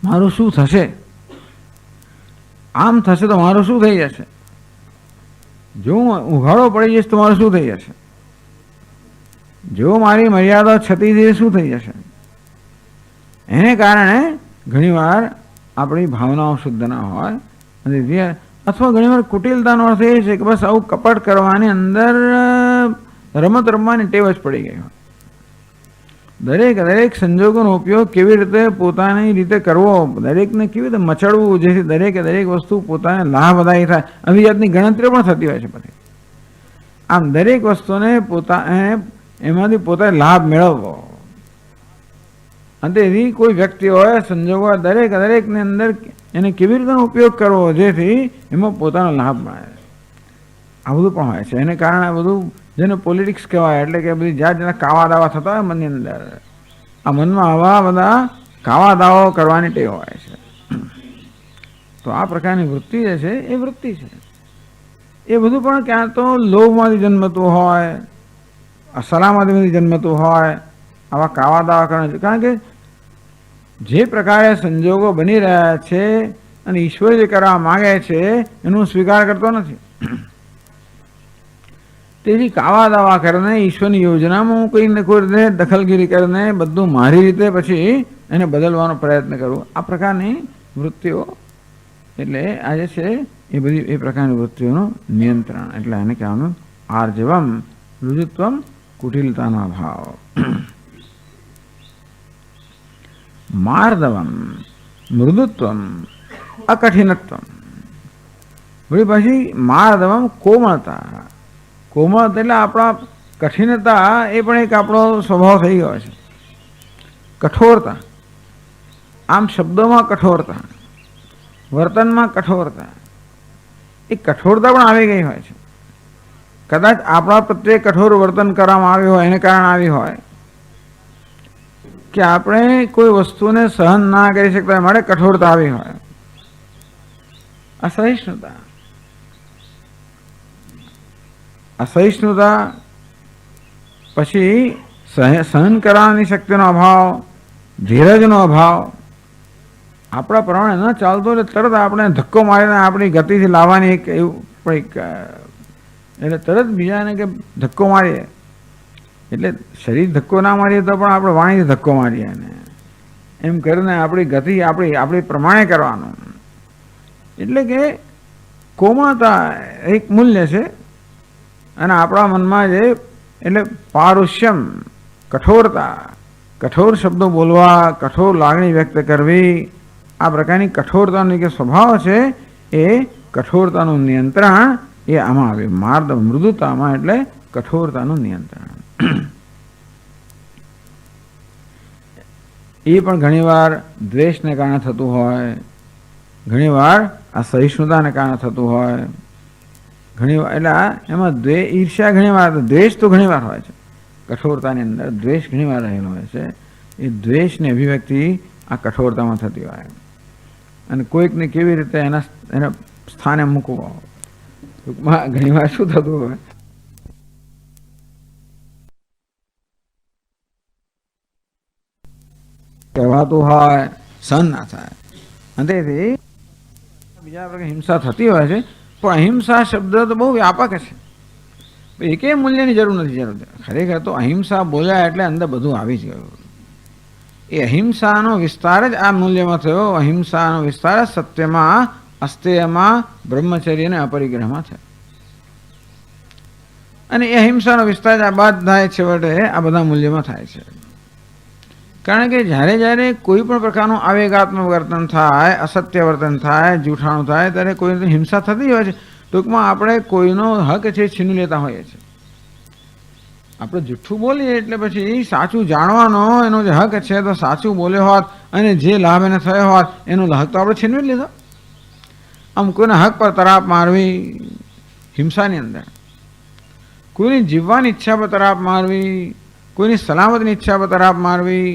Speaker 1: મારું શું થશે, આમ થશે તો મારું શું થઈ જશે, જો હું ઉઘાડો પડી જઈશ તો મારું શું થઈ જશે, જો મારી મર્યાદા છતી જઈ શું થઈ જશે. એને કારણે ઘણીવાર આપણી ભાવનાઓ શુદ્ધ ના હોય અથવા ઘણીવાર કુટિલતાનો અર્થ એ છે કે બસ આવું કપટ કરવાની અંદર રમત રમવાની ટેવ જ પડી ગઈ હોય. દરેક સંજોગોનો ઉપયોગ કેવી રીતે પોતાની રીતે કરવો, દરેકને કેવી રીતે મચડવું જેથી દરેક વસ્તુ પોતાને લાભદાયી થાય, આવી જાતની ગણતરીઓ પણ થતી હોય છે પછી. આમ દરેક વસ્તુને એમાંથી પોતાને લાભ મેળવવો. અને તેથી કોઈ વ્યક્તિ હોય, સંજોગો હોય, દરેકની અંદર એને કેવી રીતે ઉપયોગ કરવો જેથી એમાં પોતાનો લાભ મળે, આ બધું પણ હોય છે. એને કારણે બધું જેને પોલિટિક્સ કહેવાય, એટલે કે બધી જાત કાવા દાવા થતા હોય મનની અંદર, આ મનમાં આવા બધા કાવા દાવાઓ કરવાની ટેવ હોય છે. તો આ પ્રકારની વૃત્તિ જે છે એ વૃત્તિ છે. એ બધું પણ ક્યાં તો લોભમાંથી જન્મતું હોય, સલામતીમાંથી જન્મતું હોય, આવા કાવા દાવા કરવાના. કારણ કે જે પ્રકારે સંજોગો બની રહ્યા છે અને ઈશ્વર જે કરવા માગે છે એનું સ્વીકાર કરતો નથી. તેથી કાવા દાવા કરીને ઈશ્વરની યોજનામાં હું કોઈને કોઈ રીતે દખલગીરી કરીને બધું મારી રીતે પછી એને બદલવાનો પ્રયત્ન કરું. આ પ્રકારની વૃત્તિઓ એટલે આજે છે એ બધી એ પ્રકારની વૃત્તિઓનું નિયંત્રણ. એટલે એને કહેવાનું આર્જવમ, રુજુત્વમ, કુટિલતાનો અભાવ. માર્દવમ, મૃદુત્વમ, અકઠિનત્વમ. વળી પછી માર્દવમ કોમળતા. કોમળતા એટલે આપણા કઠિનતા એ પણ એક આપણો સ્વભાવ થઈ ગયો છે. કઠોરતા, આમ શબ્દોમાં કઠોરતા, વર્તનમાં કઠોરતા, એ કઠોરતા પણ આવી ગઈ હોય છે. કદાચ આપણા પ્રત્યે કઠોર વર્તન કરવામાં આવ્યું હોય એને કારણે આવી હોય કે આપણે કોઈ વસ્તુને સહન ના કરી શકતા માટે કઠોરતા આવી હોય. અસહિષ્ણુતા, અસહિષ્ણુતા, પછી સહન કરવાની શક્તિનો અભાવ, ધીરજનો અભાવ. આપણા પ્રમાણે ન ચાલતો એટલે તરત આપણે ધક્કો મારીને આપણી ગતિથી લાવવાની એક એવું એટલે તરત બીજાને કે ધક્કો મારીએ. એટલે શરીર ધક્કો ના મારીએ તો પણ આપણે વાણીથી ધક્કો મારીએ ને એમ કરીને આપણી ગતિ આપણી પ્રમાણે કરવાનું. એટલે કે કોમળતા એક મૂલ્ય છે. અને આપણા મનમાં જે એટલે પારુષ્યમ, કઠોરતા, કઠોર શબ્દો બોલવા, કઠોર લાગણી વ્યક્ત કરવી, આ પ્રકારની કઠોરતાનો જે સ્વભાવ છે એ કઠોરતાનું નિયંત્રણ એ આમાં આવે. માર્દ મૃદુતામાં એટલે કઠોરતાનું નિયંત્રણ. એ પણ ઘણીવાર દ્વેષને કારણે થતું હોય, ઘણીવાર અસહિષ્ણુતાને કારણે થતું હોય, ઘણીવાર એટલે એમાં ઈર્ષ્યા ઘણીવાર, દ્વેષ તો ઘણીવાર હોય છે. કઠોરતાની અંદર દ્વેષ ઘણીવાર રહેલો હોય છે. એ દ્વેષની અભિવ્યક્તિ આ કઠોરતામાં થતી હોય. અને કોઈકને કેવી રીતે એના સ્થાને મૂકવો. ટૂંકમાં ઘણીવાર શું થતું હોય, કહેવાતું હોય, સહન ના થાય. અને તેથી બીજા પ્રકારની હિંસા થતી હોય છે. પણ અહિંસા શબ્દ તો બહુ વ્યાપક છે. એકે મૂલ્યની જરૂર નથી. ખરેખર તો અહિંસા બોલ્યા એટલે અંદર બધું આવી જ ગયું. એ અહિંસાનો વિસ્તાર જ આ મૂલ્યમાં થયો. અહિંસાનો વિસ્તાર સત્યમાં, અસ્તેયમાં, બ્રહ્મચર્ય અને અપરિગ્રહમાં થયો. અને એ અહિંસાનો વિસ્તાર આ બધા છેવટે આ બધા મૂલ્યમાં થાય છે. કારણ કે જ્યારે જ્યારે કોઈ પણ પ્રકારનું આવેગાત્મક વર્તન થાય, અસત્ય વર્તન થાય, જૂઠાણું થાય, ત્યારે કોઈ હિંસા થતી હોય છે. ટૂંકમાં આપણે કોઈનો હક છે છીનવી લેતા હોઈએ છીએ. આપણે જૂઠું બોલીએ એટલે પછી સાચું જાણવાનો એનો જે હક છે તો સાચું બોલ્યો હોત અને જે લાભ એને થયો હોત એનો હક તો આપણે છીનવી જ લીધો. આમ કોઈના હક પર તરાપ મારવી હિંસાની અંદર, કોઈની જીવવાની ઈચ્છા પર તરાપ મારવી, કોઈની સલામતની ઈચ્છા પર તરાપ મારવી,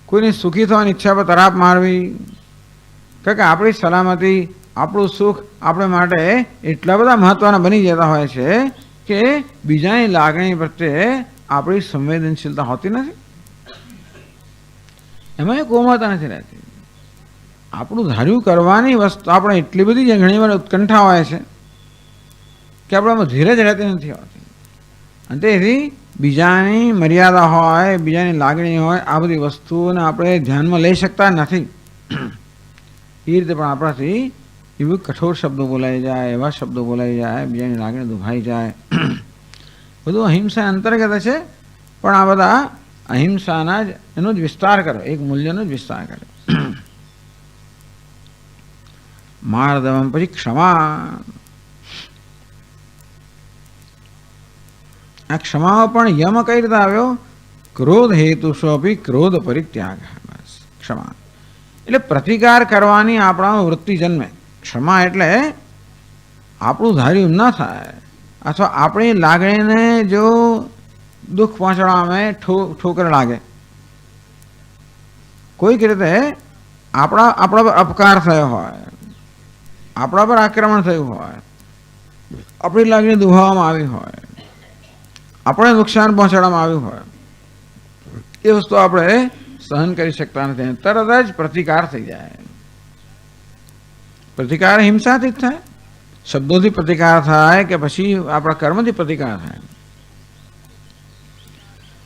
Speaker 1: કોઈની સુખી થવાની ઈચ્છા પર તરાપ મારવી. કારણ કે આપણી સલામતી, આપણું સુખ આપણે માટે એટલા બધા મહત્વના બની જતા હોય છે કે બીજાની લાગણી પ્રત્યે આપણી સંવેદનશીલતા હોતી નથી. એમાં એ કોમળતા નથી રહેતી. આપણું ધાર્યું કરવાની વસ્તુ આપણે એટલી બધી ઘણીવાર ઉત્કંઠા હોય છે કે આપણામાં ધીરજ રહેતી નથી હોતી. અને તેથી બીજાની મર્યાદા હોય, બીજાની લાગણી હોય, આ બધી વસ્તુઓને આપણે ધ્યાનમાં લઈ શકતા નથી. એ રીતે પણ આપણાથી એવી કઠોર શબ્દો બોલાઈ જાય, એવા શબ્દો બોલાઈ જાય, બીજાની લાગણી દુભાઈ જાય. બધું અહિંસા અંતર્ગત છે. પણ આ બધા અહિંસાના જ એનો જ વિસ્તાર કરો, એક મૂલ્યનો જ વિસ્તાર કરો. માર્દવમ, પછી ક્ષમા. આ ક્ષમા પણ યમ કઈ રીતે આવ્યો? ક્રોધ હેતુષોપી ક્રોધ પરિત્યાગ. બસ ક્ષમા એટલે પ્રતિકાર કરવાની આપણા વૃત્તિ જન્મે. ક્ષમા એટલે આપણું ધાર્યું ન થાય અથવા આપણી લાગણીને જો દુઃખ પહોંચાડવામાં ઠોકર લાગે, કોઈક રીતે આપણા પર અપકાર થયો હોય, આપણા પર આક્રમણ થયું હોય, આપણી લાગણી દુભાવવામાં આવી હોય, આપણે નુકસાન પહોંચાડવામાં આવ્યું હોય, એ વસ્તુ આપણે સહન કરી શકતા નથી. તરત જ પ્રતિકાર થઈ જાય. પ્રતિકાર હિંસાથી જ થાય, શબ્દોથી પ્રતિકાર થાય કે પછી આપણા કર્મથી પ્રતિકાર થાય.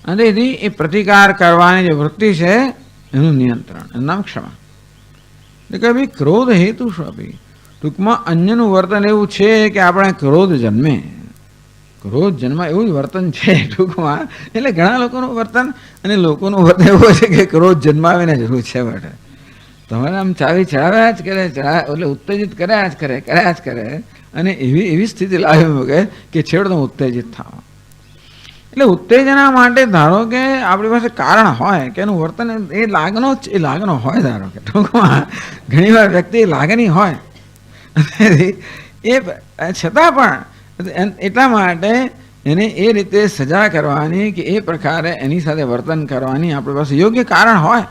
Speaker 1: અને તેથી એ પ્રતિકાર કરવાની જે વૃત્તિ છે એનું નિયંત્રણ, એનું નામ ક્ષમા. એટલે કે ભાઈ ક્રોધ હેતુ શું આપી? ટૂંકમાં અન્યનું વર્તન એવું છે કે આપણે ક્રોધ જન્મે, ક્રોધ જન્મ એવું જ વર્તન છે ટૂંકમાં. એટલે ઘણા લોકોનું વર્તન અને લોકોનું વર્તન એવું છે કે ક્રોધ જન્માવીને જરૂર છે માટે તમારે આમ ચાવી ચડાવ્યા જ કરે, એટલે ઉત્તેજિત કર્યા જ કરે અને એવી સ્થિતિ લાવી મૂકે કે છેવટે તમે ઉત્તેજિત થાવ. એટલે ઉત્તેજના માટે ધારો કે આપણી પાસે કારણ હોય કે એનું વર્તન એ લાગનો હોય. ધારો કે ટૂંકમાં ઘણી વાર વ્યક્તિ લાગણી હોય એ છતાં પણ એટલા માટે એને એ રીતે સજા કરવાની કે એ પ્રકારે એની સાથે વર્તન કરવાની આપણી પાસે યોગ્ય કારણ હોય.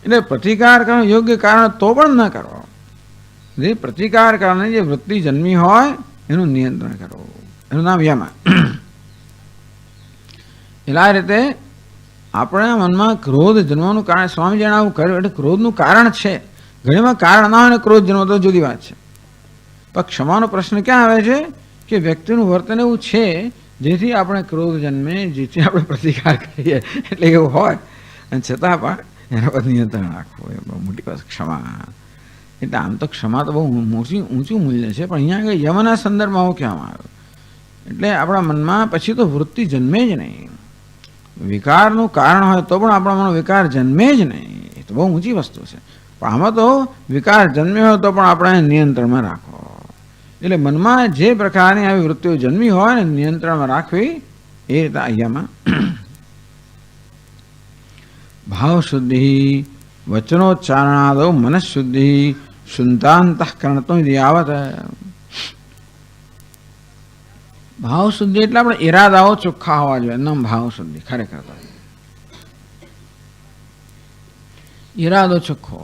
Speaker 1: એટલે પ્રતિકાર કરવાનો યોગ્ય કારણ તો પણ ન કરવો. જે પ્રતિકાર કરવાની જે વૃત્તિ જન્મી હોય એનું નિયંત્રણ કરવું, એનું નામ યમ. એટલે આ રીતે આપણા મનમાં ક્રોધ જન્મવાનું કારણ સ્વામીજીને આવું કર્યું. એટલે ક્રોધનું કારણ છે. ઘણીમાં કારણ ના હોય ને ક્રોધ જન્મ તો જુદી વાત છે. પણ ક્ષમાનો પ્રશ્ન ક્યાં આવે છે કે વ્યક્તિનું વર્તન એવું છે જેથી આપણે ક્રોધ જન્મે, જેથી આપણે પ્રતિકાર કરીએ. એટલે એવું હોય અને છતાં પણ એના પર નિયંત્રણ રાખવું એ બહુ મોટી વાત. ક્ષમા એટલે આમ તો ક્ષમા તો બહુ ઊંચું મૂલ્ય છે, પણ અહીંયા આગળ યમના સંદર્ભમાં આવું કહેવામાં આવ્યું. એટલે આપણા મનમાં પછી તો વૃત્તિ જન્મે જ નહીં. વિકારનું કારણ હોય તો પણ આપણા મનમાં વિકાર જન્મે જ નહીં. એ તો બહુ ઊંચી વસ્તુ છે. પણ આમાં તો વિકાર જન્મ્યો હોય તો પણ આપણે નિયંત્રણમાં રાખો. એટલે મનમાં જે પ્રકારની આવી વૃત્તિઓ જન્મી હોય ને નિયંત્રણમાં રાખવી એ રીતે અહીંયામાં ભાવ શુદ્ધિ વચનોચ્ચારણાદો મનઃશુદ્ધિ શુદ્ધાંતઃકરણતો યાવત. ભાવ શુદ્ધિ એટલે આપણે ઈરાદાઓ ચોખ્ખા હોવા જોઈએ. એમ ભાવ શુદ્ધિ ખરેખર તો ઈરાદો ચોખ્ખો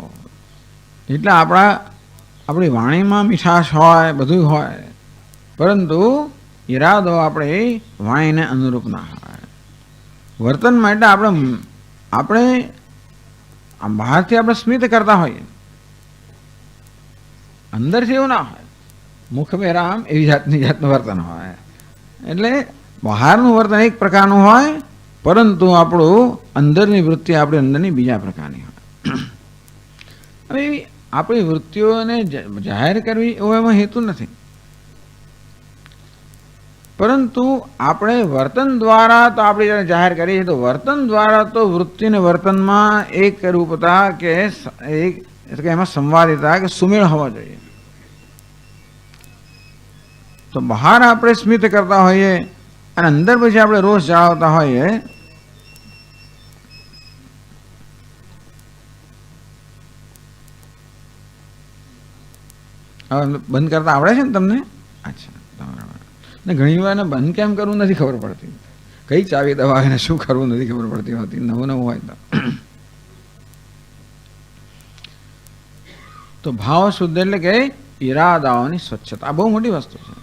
Speaker 1: એટલે આપણી વાણીમાં મીઠાશ હોય, બધું હોય, પરંતુ ઈરાદો આપણે વાણીને અનુરૂપ ના હોય. વર્તનમાં એટલે આપણે બહારથી આપણે સ્મિત કરતા હોઈએ, અંદરથી એવું ના હોય. મુખ મેં રામ એવી જાતનું વર્તન હોય. એટલે બહારનું વર્તન એક પ્રકારનું હોય, પરંતુ આપણું અંદરની વૃત્તિ આપણી અંદરની બીજા પ્રકારની હોય. હવે આપણી વૃત્તિઓને જાહેર કરવી એવો એમાં હેતુ નથી, પરંતુ આપણે વર્તન દ્વારા તો આપણે જ્યારે જાહેર કરીએ તો વર્તન દ્વારા તો વૃત્તિને વર્તનમાં એક રૂપતા કે એમાં સંવાદિતા કે સુમેળ હોવા જોઈએ. તો બહાર આપણે સ્મિત કરતા હોઈએ અને અંદર પછી આપણે રોષ જાળવતા હોઈએ, હવે બંધ કરતા આવડે છે ને તમને? અચ્છા, ને ઘણી વાર બંધ કેમ કરવું નથી ખબર પડતી. કઈ ચાવી દબાવીને શું કરવું નથી ખબર પડતી હોતી. નવું હોય તો ભાવ શુદ્ધ એટલે કે ઈરાદાઓની સ્વચ્છતા. આ બહુ મોટી વસ્તુ છે.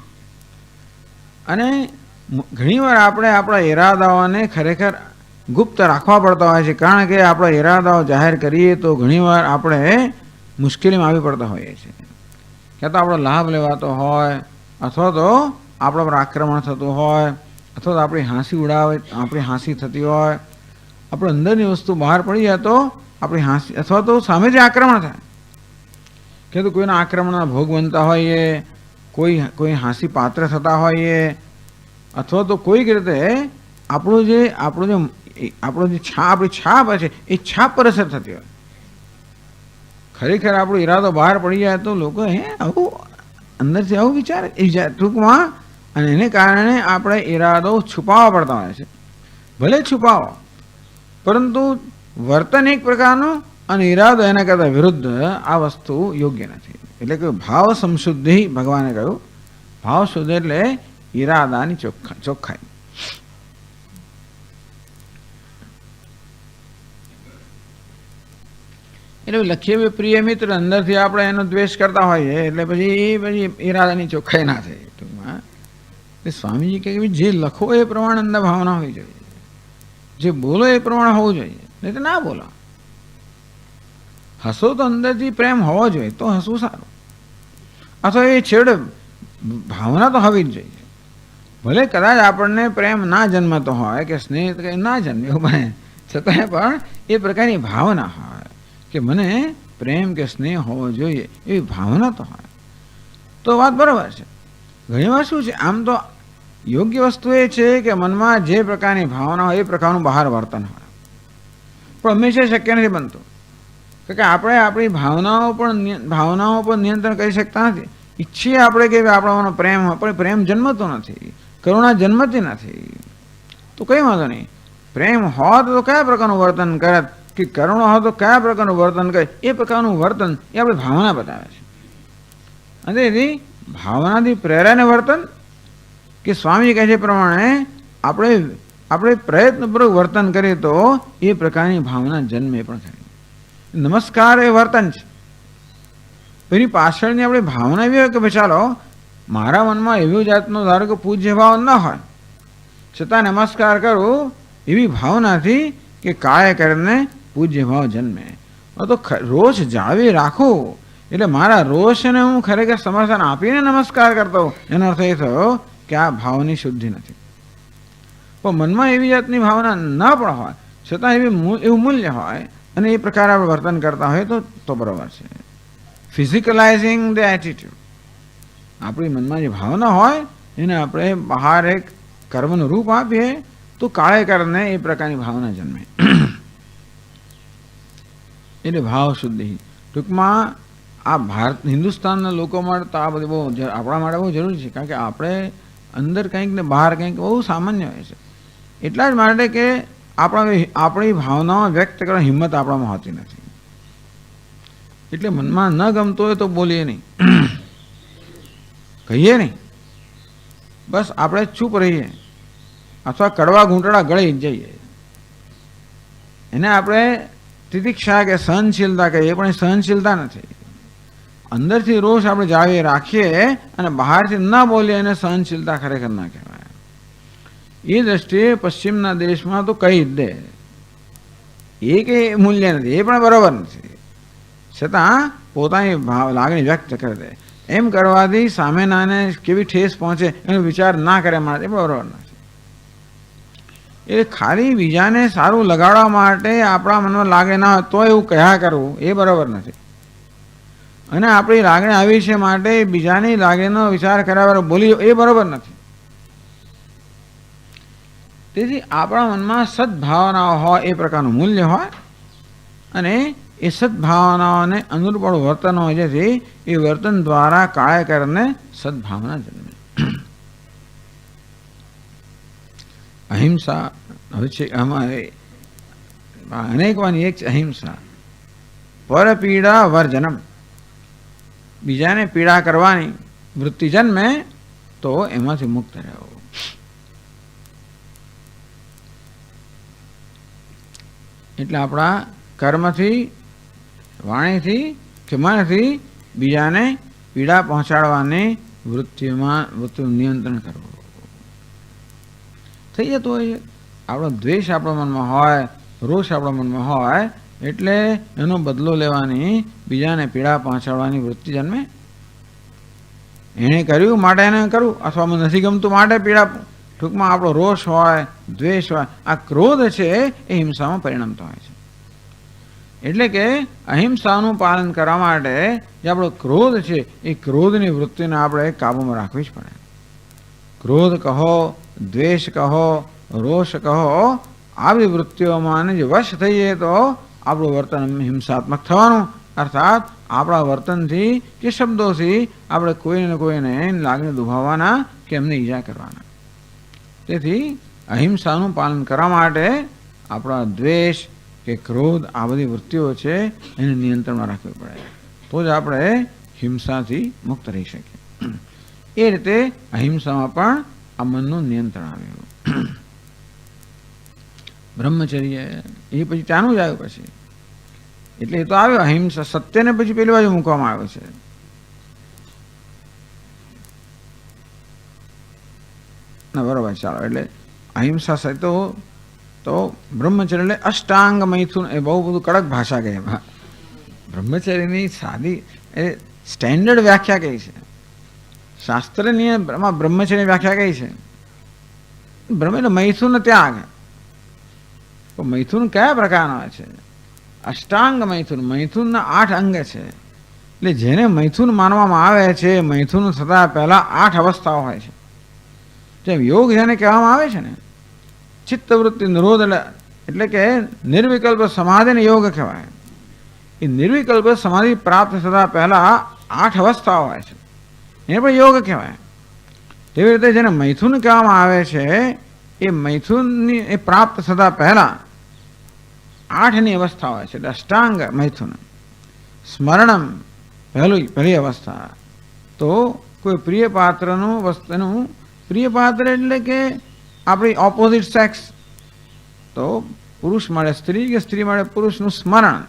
Speaker 1: અને ઘણીવાર આપણે આપણા ઈરાદાઓને ખરેખર ગુપ્ત રાખવા પડતા હોય છે, કારણ કે આપણા ઈરાદાઓ જાહેર કરીએ તો ઘણીવાર આપણે મુશ્કેલીમાં આવી પડતા હોઈએ છીએ. ક્યાં તો આપણો લાભ લેવાતો હોય, અથવા તો આપણા પર આક્રમણ થતું હોય, અથવા તો આપણી હાંસી થતી હોય, આપણે અંદરની વસ્તુ બહાર પડી જાય તો આપણી હાંસી, અથવા તો સામેથી આક્રમણ થાય કે તો કોઈના આક્રમણના ભોગ બનતા હોઈએ, કોઈ હાંસી પાત્ર થતા હોઈએ, અથવા તો કોઈક રીતે આપણી છાપ છે એ છાપ પર અસર થતી હોય. ખરેખર આપણો ઈરાદો બહાર પડી જાય તો લોકો આવું અંદરથી આવું વિચારે ટૂંકમાં, અને એને કારણે આપણે ઈરાદો છુપાવવા પડતા હોય છે. ભલે છુપાવો, પરંતુ વર્તન એક પ્રકારનું અને ઈરાદો એના કરતાં વિરુદ્ધ. આ વસ્તુ યોગ્ય નથી. એટલે કે ભાવ સંશુદ્ધિ ભગવાને કહ્યું. ભાવ શુદ્ધ એટલે ઈરાદાની ચોખ્ખાઈ. એટલે લખીએ પ્રિય મિત્ર, અંદરથી આપણે એનો દ્વેષ કરતા હોઈએ એટલે પછી ઈરાદાની ચોખ્ખાઈ ના થાય. ટૂંકમાં સ્વામીજી કહે કે જે લખો એ પ્રમાણે અંદર ભાવના હોવી જોઈએ, જે બોલો એ પ્રમાણે હોવું જોઈએ, નહીં તો ના બોલો. હસો તો અંદરથી પ્રેમ હોવો જોઈએ તો હસવું સારું, અથવા એ છેવટે ભાવના તો હોવી જ જોઈએ. ભલે કદાચ આપણને પ્રેમ ના જન્મતો હોય કે સ્નેહ કંઈ ના જન્મે એવું બને, છતાંય પણ એ પ્રકારની ભાવના હોય કે મને પ્રેમ કે સ્નેહ હોવો જોઈએ, એવી ભાવના તો હોય તો વાત બરાબર છે. ઘણીવાર શું છે, આમ તો યોગ્ય વસ્તુ એ છે કે મનમાં જે પ્રકારની ભાવના હોય એ પ્રકારનું બહાર વર્તન હોય, પણ હંમેશા શક્ય નથી બનતું. કે આપણે આપણી ભાવનાઓ પર નિયંત્રણ કરી શકતા નથી. ઈચ્છીએ આપણે કે આપણાનો પ્રેમ હોય, પણ પ્રેમ જન્મતો નથી, કરુણા જન્મતી નથી. તો કંઈ વાંધો નહીં, પ્રેમ હોત તો કયા પ્રકારનું વર્તન કરે, કે કરુણા હોય તો કયા પ્રકારનું વર્તન કરે, એ પ્રકારનું વર્તન એ આપણી ભાવના બતાવે છે. અને તેથી ભાવનાથી પ્રેરાને વર્તન, કે સ્વામી કહે છે પ્રમાણે આપણે પ્રયત્નપૂર્વક વર્તન કરીએ તો એ પ્રકારની ભાવના જન્મે પણ ખરી. નમસ્કાર એ વર્તન છે, એની પાછળની આપણી ભાવના એવી હોય કે ભાઈ ચાલો મારા મનમાં એવી જાતનો ધારો કે પૂજ્ય ભાવ ન હોય છતાં નમસ્કાર કરું, એવી ભાવનાથી કે કાળે કરીને પૂજ્ય ભાવ જન્મે. તો રોષ જાળવી રાખું એટલે મારા રોષને હું ખરેખર સમર્થન આપીને નમસ્કાર કરતો, એનો અર્થ એ થયો કે આ ભાવની શુદ્ધિ નથી. પણ મનમાં એવી જાતની ભાવના ન પણ હોય છતાં એવું મૂલ્ય હોય અને એ પ્રકારે આપણે વર્તન કરતા હોય તો બરાબર છે. ફિઝિકલાઇઝિંગ ધ એટીટ્યુડ, આપણી મનમાં જે ભાવના હોય એને આપણે બહાર એક કર્મનું રૂપ આપીએ તો કાળે કરીને એ પ્રકારની ભાવના જન્મે. એટલે ભાવ શુદ્ધિ. ટૂંકમાં આ હિન્દુસ્તાનના લોકો માટે તો આ બધી બહુ આપણા માટે બહુ જરૂરી છે, કારણ કે આપણે અંદર કંઈક ને બહાર કંઈક બહુ સામાન્ય હોય છે. એટલા જ માટે કે આપણી ભાવનાઓ વ્યક્ત કરવાની હિંમત આપણામાં હોતી નથી. એટલે મનમાં ન ગમતો હોય તો બોલીએ નહીં, કહીએ નહીં, બસ આપણે ચૂપ રહીએ અથવા કડવા ઘૂંટડા ગળી જઈએ. એને આપણે તિતિક્ષા કે સહનશીલતા કહીએ, પણ એ સહનશીલતા નથી. અંદરથી રોષ આપણે જાળવી રાખીએ અને બહારથી ન બોલીએ એને સહનશીલતા ખરેખર ના કહેવાય. એ દ્રષ્ટિએ પશ્ચિમના દેશમાં તો કહી જ દે, એ કે મૂલ્ય નથી, એ પણ બરાબર નથી, છતાં પોતાની લાગણી વ્યક્ત કરી દે. એમ કરવાથી સામેનાને કેવી ઠેસ પહોંચે એનો વિચાર ના કરે મારે, એ બરાબર નથી. એ ખાલી બીજાને સારું લગાડવા માટે આપણા મનમાં લાગે ના હોય તો એવું કહ્યા કરવું એ બરાબર નથી. અને આપણી લાગણી આવી છે માટે બીજાની લાગણીનો વિચાર કર્યા વગર બોલી એ બરાબર નથી. તેથી આપણા મનમાં સદભાવનાઓ હોય એ પ્રકારનું મૂલ્ય હોય અને એ સદભાવનાઓને અનુરૂપ વર્તન હોય જેથી એ વર્તન દ્વારા કાળે કરીને સદભાવના જન્મે. અહિંસા હવે છે અમારે અનેકવાની એક છે અહિંસા. પરપીડા વર્જનમ, બીજાને પીડા કરવાની વૃત્તિ જન્મે તો એમાંથી મુક્ત રહેવું. એટલે આપણા કર્મથી, વાણીથી કે મનથી બીજાને પીડા પહોંચાડવાની વૃત્તિનું નિયંત્રણ કરવું થઈ જતું હોય. આપણો દ્વેષ આપણા મનમાં હોય, રોષ આપણા મનમાં હોય એટલે એનો બદલો લેવાની, બીજાને પીડા પહોંચાડવાની વૃત્તિ જન્મે. એણે કર્યું માટે એને કરવું, અથવા મને નથી ગમતું માટે પીડા. ટૂંકમાં આપણો રોષ હોય, દ્વેષ હોય, આ ક્રોધ છે એ હિંસામાં પરિણમતો હોય છે. એટલે કે અહિંસાનું પાલન કરવા માટે જે આપણો ક્રોધ છે એ ક્રોધની વૃત્તિને આપણે કાબૂમાં રાખવી જ પડે. ક્રોધ કહો, દ્વેષ કહો, રોષ કહો, આવી વૃત્તિઓમાં જે વશ થઈએ તો આપણું વર્તન હિંસાત્મક થવાનું. અર્થાત આપણા વર્તનથી કે શબ્દોથી આપણે કોઈને લાગણી દુભાવવાના કે એમને ઈજા કરવાના. તેથી અહિંસાનું પાલન કરવા માટે આપણા દ્વેષ કે ક્રોધ આ બધી વૃત્તિઓ છે એને નિયંત્રણમાં રાખવી પડે, તો જ આપણે હિંસાથી મુક્ત રહી શકીએ. એ રીતે અહિંસામાં પણ આ મનનું નિયંત્રણ આવ્યું. બ્રહ્મચર્ય એ પછી ચાનું જ આવ્યું. પછી એટલે એ તો આવ્યો અહિંસા, સત્યને પછી પેલી બાજુ મૂકવામાં આવ્યો છે. ના બરોબર, ચાલો. એટલે અહિંસા છે તો બ્રહ્મચર્ય એટલે અષ્ટાંગ મૈથુન. એ બહુ બધું કડક ભાષા કહે. બ્રહ્મચર્યની સાદી એ સ્ટેન્ડર્ડ વ્યાખ્યા કઈ છે શાસ્ત્રની? એમાં બ્રહ્મચર્યની વ્યાખ્યા કઈ છે? બ્રહ્મ એટલે મૈથુન ત્યાગ. તો મૈથુન કયા પ્રકારનો છે? અષ્ટાંગ મૈથુન. મૈથુનના 8 અંગ છે. એટલે જેને મૈથુન માનવામાં આવે છે, મૈથુન થતાં પહેલા 8 અવસ્થાઓ હોય છે. જેમ યોગ જેને કહેવામાં આવે છે ને, ચિત્તવૃત્તિ નિરોધ એટલે કે નિર્વિકલ્પ સમાધિને યોગ કહેવાય. એ નિર્વિકલ્પ સમાધિ પ્રાપ્ત થતાં પહેલા 8 અવસ્થાઓ હોય છે, એને પણ યોગ કહેવાય. તેવી રીતે જેને મૈથુન કહેવામાં આવે છે, એ મૈથુનની એ પ્રાપ્ત થતાં પહેલા 8ની અવસ્થા હોય છે. એટલે અષ્ટાંગ મૈથુન. સ્મરણમ પહેલી અવસ્થા. તો કોઈ પ્રિય પાત્રનું વસ્તુનું, પ્રિય પાત્ર એટલે કે આપણી ઓપોઝિટ સેક્સ, તો પુરુષ મળે સ્ત્રી કે સ્ત્રી મળે પુરુષનું સ્મરણ,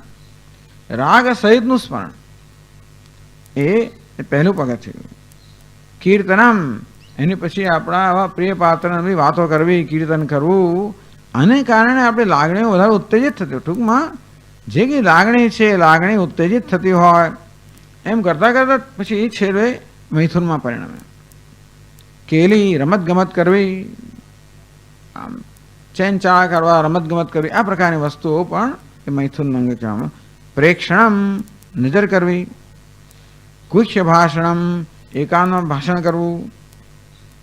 Speaker 1: રાગ સહિતનું સ્મરણ, એ પહેલું પગથિયું. કીર્તનમ, એની પછી આપણા આવા પ્રિય પાત્રની વાતો કરવી, કીર્તન કરવું, આને કારણે આપણી લાગણીઓ વધારે ઉત્તેજિત થતી. ટૂંકમાં જે કંઈ લાગણી છે, લાગણી ઉત્તેજિત થતી હોય એમ કરતાં કરતાં પછી એ છેલ્લે મૈથુનમાં પરિણમે. કેલી, રમતગમત કરવી, આમ ચેનચાળા કરવા, રમતગમત કરવી, આ પ્રકારની વસ્તુઓ પણ એ મૈથુન અંગ કહેવામાં. પ્રેક્ષણમ, નજર કરવી. ગુહ્ય ભાષણમ, એકાંતમાં ભાષણ કરવું.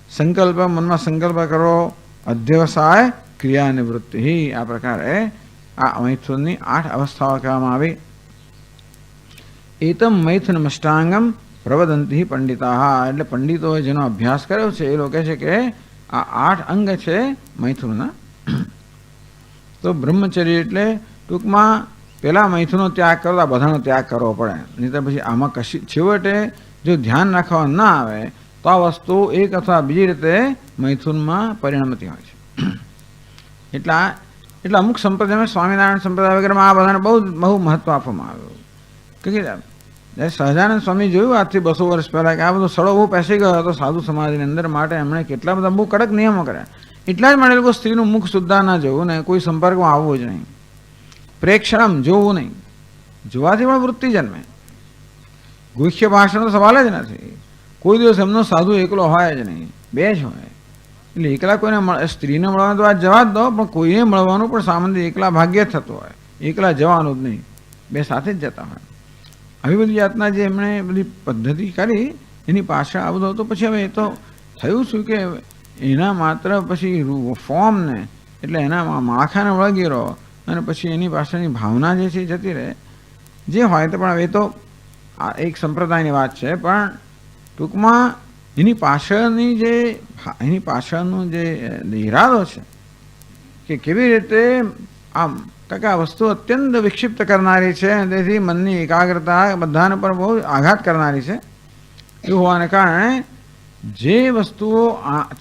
Speaker 1: સંકલ્પ, મનમાં સંકલ્પ કરો. અધ્યવસાય ક્રિયા નિવૃત્તિ. આ પ્રકારે આ મૈથુનની 8 અવસ્થાઓ કહેવામાં આવી. એતમ મૈથુનમષ્ટાંગમ પ્રવદંતિ પંડિતા. એટલે પંડિતોએ જેનો અભ્યાસ કર્યો છે એ લોકો કહે છે કે આ 8 અંગ છે મૈથુનના. તો બ્રહ્મચર્ય એટલે ટૂંકમાં પેલા મૈથુનનો ત્યાગ કરો, આ બધાનો ત્યાગ કરવો પડે. નહીં તો પછી આમાં કશી છેવટે જો ધ્યાન રાખવા ના આવે તો આ વસ્તુ એક અથવા બીજી રીતે મૈથુનમાં પરિણમતી હોય છે. એટલે અમુક સંપ્રદાયમાં, સ્વામિનારાયણ સંપ્રદાય વગેરેમાં આ બધાને બહુ મહત્વ આપવામાં આવ્યું. કે સહજાનંદ સ્વામી જોયું આજથી 200 વર્ષ પહેલાં કે આ બધો સડો બહુ પેસી ગયો હતો સાધુ સમાજની અંદર, માટે એમણે કેટલા બધા બહુ કડક નિયમો કર્યા. એટલા જ માટે લોકો સ્ત્રીનું મુખ સુદ્ધા ના જોવું ને કોઈ સંપર્કમાં આવવું જ નહીં. પ્રેક્ષણમ, જોવું નહીં. જોવાથી પણ વૃત્તિ જન્મે. ગુહ્ય ભાષણનો સવાલ જ નથી. કોઈ દિવસ એમનો સાધુ એકલો હોય જ નહીં, 2 જ હોય. એટલે એકલા કોઈને સ્ત્રીને મળવાનું તો આ જવા જ દો, પણ કોઈને મળવાનું પણ સામાન્ય એકલા ભાગ્યે જ થતું હોય. એકલા જવાનું જ નહીં, 2 સાથે જ જતા હોય. આવી બધી જાતના જે એમણે બધી પદ્ધતિ કરી એની પાછળ આ બધું હતું. પછી હવે એ તો થયું શું કે એના માત્ર પછી ફોર્મને એટલે એના માળખાને વળગી રહો અને પછી એની પાછળની ભાવના જે છે એ જતી રહે. જે હોય તો પણ હવે તો આ એક સંપ્રદાયની વાત છે, પણ ટૂંકમાં એની પાછળનો જે ઈરાદો છે કે કેવી રીતે આમ, કારણ કે આ વસ્તુ અત્યંત વિક્ષિપ્ત કરનારી છે, તેથી મનની એકાગ્રતા બધાને પર બહુ આઘાત કરનારી છે. એવું હોવાને કારણે જે વસ્તુઓ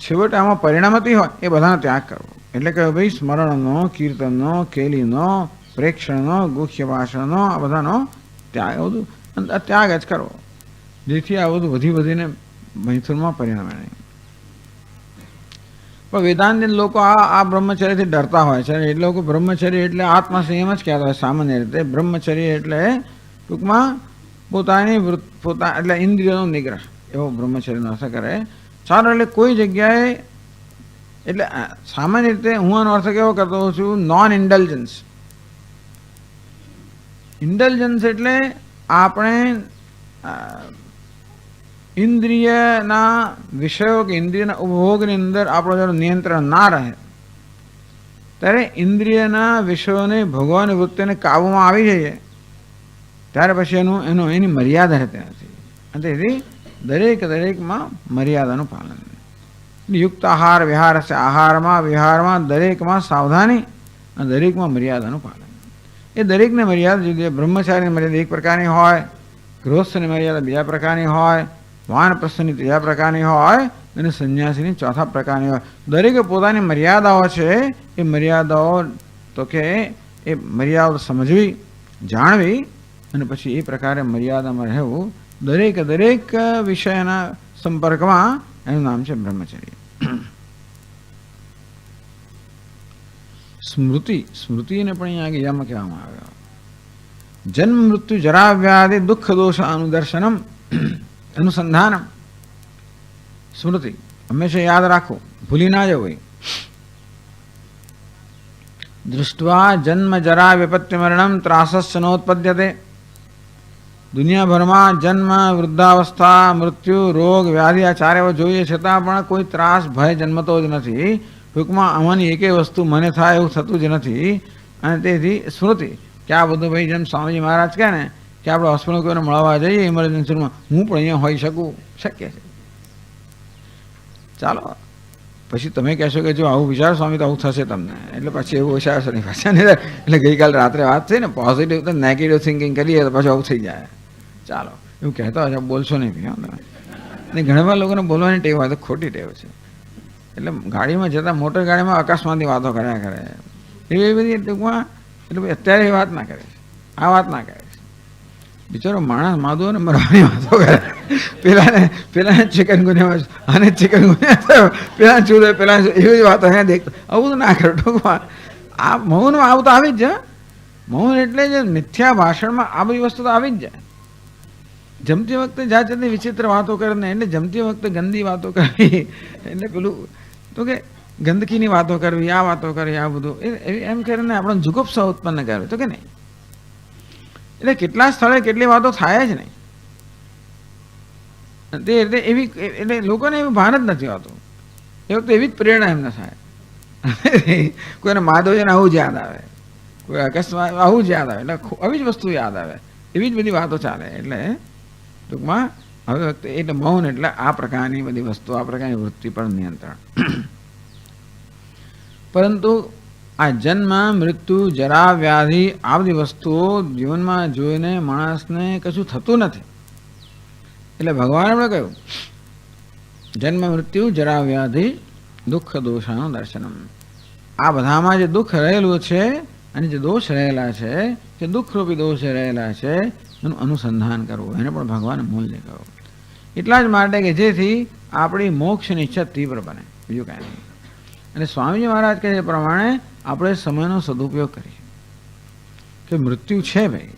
Speaker 1: છેવટે આમાં પરિણમતી હોય એ બધાનો ત્યાગ કરવો. એટલે કે ભાઈ સ્મરણનો, કીર્તનનો, કેલીનો, પ્રેક્ષણનો, ગુહ્ય ભાષણનો, આ બધાનો ત્યાગ, બધું ત્યાગ જ કરવો, જેથી આ બધું વધીને મૈથુનમાં પરિણમે નહીં. પણ વેદાંતિક લોકો આ બ્રહ્મચર્યથી ડરતા હોય છે. એટલે લોકો બ્રહ્મચર્ય એટલે આત્મસંયમ જ કહેતા હોય સામાન્ય રીતે. બ્રહ્મચર્ય એટલે ટૂંકમાં પોતાની એટલે ઇન્દ્રિયોનો નિગ્રહ, એવો બ્રહ્મચર્યનો અર્થ કરે. ચાલો, એટલે કોઈ જગ્યાએ એટલે સામાન્ય રીતે હું આનો અર્થ કેવો કરતો હોઉં છું, નોન ઇન્ડલ્જન્સ. ઇન્ડલ્જન્સ એટલે આપણે ઇન્દ્રિયના વિષયો કે ઇન્દ્રિયના ઉપભોગની અંદર આપણો જો નિયંત્રણ ના રહે, ત્યારે ઇન્દ્રિયના વિષયોને ભોગવવાની વૃત્તિને કાબૂમાં આવી જઈએ ત્યારે પછી એની મર્યાદા રહેતી નથી. તેથી દરેકમાં મર્યાદાનું પાલન. યુક્ત આહાર વિહાર છે. વિહારમાં દરેકમાં સાવધાની અને દરેકમાં મર્યાદાનું પાલન. એ દરેકને મર્યાદા જુદી. બ્રહ્મચારીની મર્યાદા એક પ્રકારની હોય, ગૃહસ્થની મર્યાદા બીજા પ્રકારની હોય, વાનપ્રસ્થની ત્રીજા પ્રકારની હોય અને સંન્યાસીની ચોથા પ્રકારની હોય. દરેકે પોતાની મર્યાદાઓ છે. એ મર્યાદાઓ તો કે એ મર્યાદાઓ સમજવી જાણવી અને પછી એ પ્રકારે મર્યાદામાં રહેવું, દરેક દરેક વિષયના સંપર્કમાં, એનું નામ છે બ્રહ્મચર્ય. સ્મૃતિ, સ્મૃતિને પણ અહીંયા યમ કહેવામાં આવ્યો. જન્મ મૃત્યુ જરા વ્યાધિ દુઃખ દોષ અનુદર્શનમ અનુસંધાનમ. સ્મૃતિ હંમેશા યાદ રાખો, ભૂલી ના જવું. દૃષ્ટવા જન્મ જરા વિપત્તિ મરણમ ત્રાસસ્ય નોત્પદ્યતે. દુનિયાભરમાં જન્મ, વૃદ્ધાવસ્થા, મૃત્યુ, રોગ, વ્યાધિ આ ચારે જોઈએ છતાં પણ કોઈ ત્રાસ, ભય જન્મતો જ નથી. ટૂંકમાં આમાંની એકેય વસ્તુ મને થાય એવું થતું જ નથી. અને તેથી સ્મૃતિ કે આ બધું ભાઈ જેમ સ્વામીજી મહારાજ કહે ને કે આપણે હોસ્પિટલ કોઈને મળવા જઈએ ઇમરજન્સીમાં, હું પણ અહીંયા હોઈ શકું, શક્ય છે. ચાલો પછી તમે કહેશો કે જો આવું વિચાર સ્વામી તો આવું થશે તમને, એટલે પછી એવું વિચારશો નહીં પાછા. એટલે ગઈકાલે રાત્રે વાત થઈ ને, પોઝિટિવ તો નેગેટિવ થિંકિંગ કરીએ તો પાછું આવું થઈ જાય. ચાલો એવું કહેતો હશે, બોલશો નહીં ભાઈ તમે. અને ઘણા લોકોને બોલવાની ટેવ હોય તો ખોટી ટેવ છે. એટલે ગાડીમાં જતાં મોટર ગાડીમાં અકસ્માતની વાતો કર્યા કરે, એવી બધી ટૂંકમાં. એટલે ભાઈ અત્યારે એ વાત ના કરે, આ વાત ના કરે. બિચારો માણસ માધો ને મરવાની વાતો કરે. પેલાને ચિકનગુનિયા, આને ચિકનગુનિયા થયો, પેલા ચૂરો, પેલા એવી વાતો અહીંયા દેખતો. આવું તો ના કરે. ટૂંકમાં આ મૌનમાં આવું તો આવી જ જાય. મૌન એટલે જ મિથ્યા ભાષણમાં આ બધી વસ્તુ તો આવી જ જાય. જમતી વખતે જાત જાતની વિચિત્ર વાતો કરે ને, એટલે જમતી વખતે ગંદી વાતો કરવી, એટલે પેલું તો કે ગંદકીની વાતો કરવી, આ વાતો કરવી, આ બધું એમ કરીને આપણે જુગુપ્સા ઉત્પન્ન કરવી, તો કે નહીં. એટલે કેટલા સ્થળે કેટલી વાતો થાય જ નહીં. તે એટલે એવી, એટલે લોકોને એવું ભાન જ નથી હોતું. એ વખતે એવી જ પ્રેરણા એમને થાય. કોઈને માધવજીને આવું જ યાદ આવે, કોઈ અકસ્માત આવું જ યાદ આવે, એટલે આવી જ વસ્તુ યાદ આવે, એવી જ બધી વાતો ચાલે. એટલે ટૂંકમાં હવે વખતે એટલે મૌન એટલે આ પ્રકારની બધી વસ્તુ, આ પ્રકારની વૃત્તિ પર નિયંત્રણ. પરંતુ આ જન્મ, મૃત્યુ, જરા, વ્યાધિ આ બધી વસ્તુઓ જીવનમાં જોઈને માણસને કશું થતું નથી. એટલે ભગવાને આપણે કહ્યું જન્મ, મૃત્યુ, જરા, વ્યાધિ દુઃખ દોષાનું દર્શનમ. આ બધામાં જે દુઃખ રહેલું છે અને જે દોષ રહેલા છે, જે દુઃખરૂપી દોષ રહેલા છે, એનું અનુસંધાન કરવું, એને પણ ભગવાને મૂલ્ય કહ્યું. એટલા જ માટે કે જેથી આપણી મોક્ષની ઈચ્છા તીવ્ર બને, બીજું કાંઈ નહીં. અને સ્વામીજી મહારાજ કહે એ પ્રમાણે આપણે સમયનો સદુપયોગ કરીએ. કે મૃત્યુ છે ભાઈ,